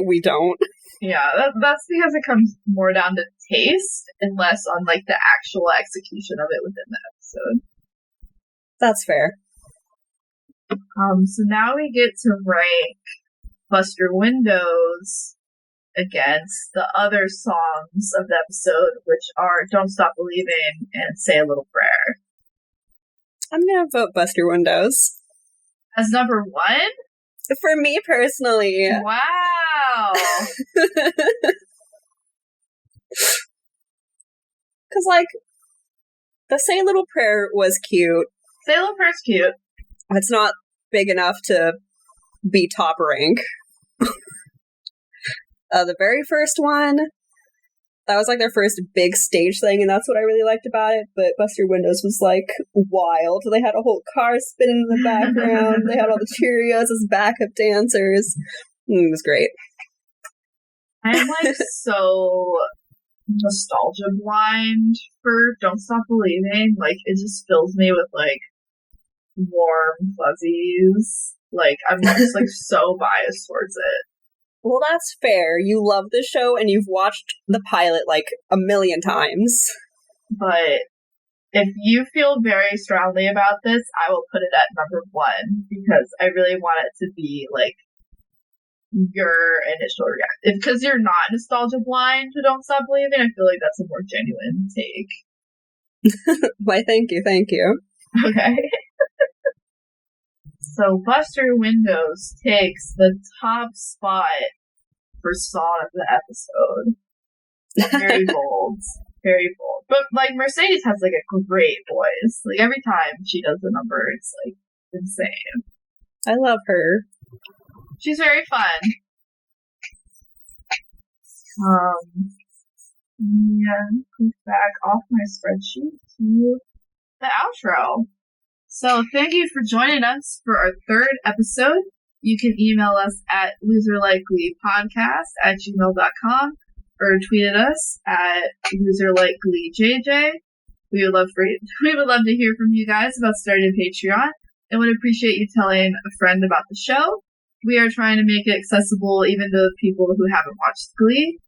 we don't. Yeah, that's because it comes more down to taste and less on the actual execution of it within the episode. That's fair. So now we get to rank Bust Your Windows against the other songs of the episode, which are Don't Stop Believing and Say a Little Prayer. I'm gonna vote Bust Your Windows. As number 1? For me personally. Wow! Because, the Say a Little Prayer was cute. Say a Little Prayer is cute. It's not big enough to be top rank. The very first one, That was like their first big stage thing, and that's what I really liked about it. But Buster Windows was like wild. They had a whole car spinning in the background. They had all the Cheerios as backup dancers. It was great. I'm like so nostalgia blind for Don't Stop Believing. Like, it just fills me with like warm fuzzies. Like, I'm just like so biased towards it. Well, that's fair. You love the show and you've watched the pilot like a million times. But if you feel very strongly about this, I will put it at number 1 because I really want it to be like your initial reaction. Because you're not nostalgia blind to Don't Stop Believing, I feel like that's a more genuine take. Why, thank you. Okay. So Buster Windows takes the top spot for song of the episode. Very bold. Very bold. But like Mercedes has like a great voice. Like every time she does the number, it's like insane. I love her. She's very fun. Click back off my spreadsheet to the outro. So thank you for joining us for our 3rd episode. You can email us at loserlikegleepodcast@gmail.com or tweet at us at loserlikegleejj. We would love to hear from you guys about starting Patreon and would appreciate you telling a friend about the show. We are trying to make it accessible even to people who haven't watched Glee.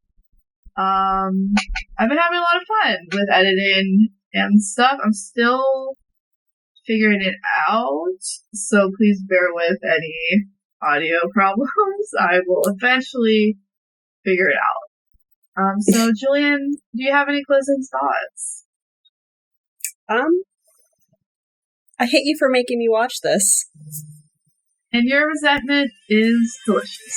I've been having a lot of fun with editing and stuff. I'm still figuring it out, so please bear with any audio problems. I will eventually figure it out. So Julian, do you have any closing thoughts? I hate you for making me watch this. And your resentment is delicious.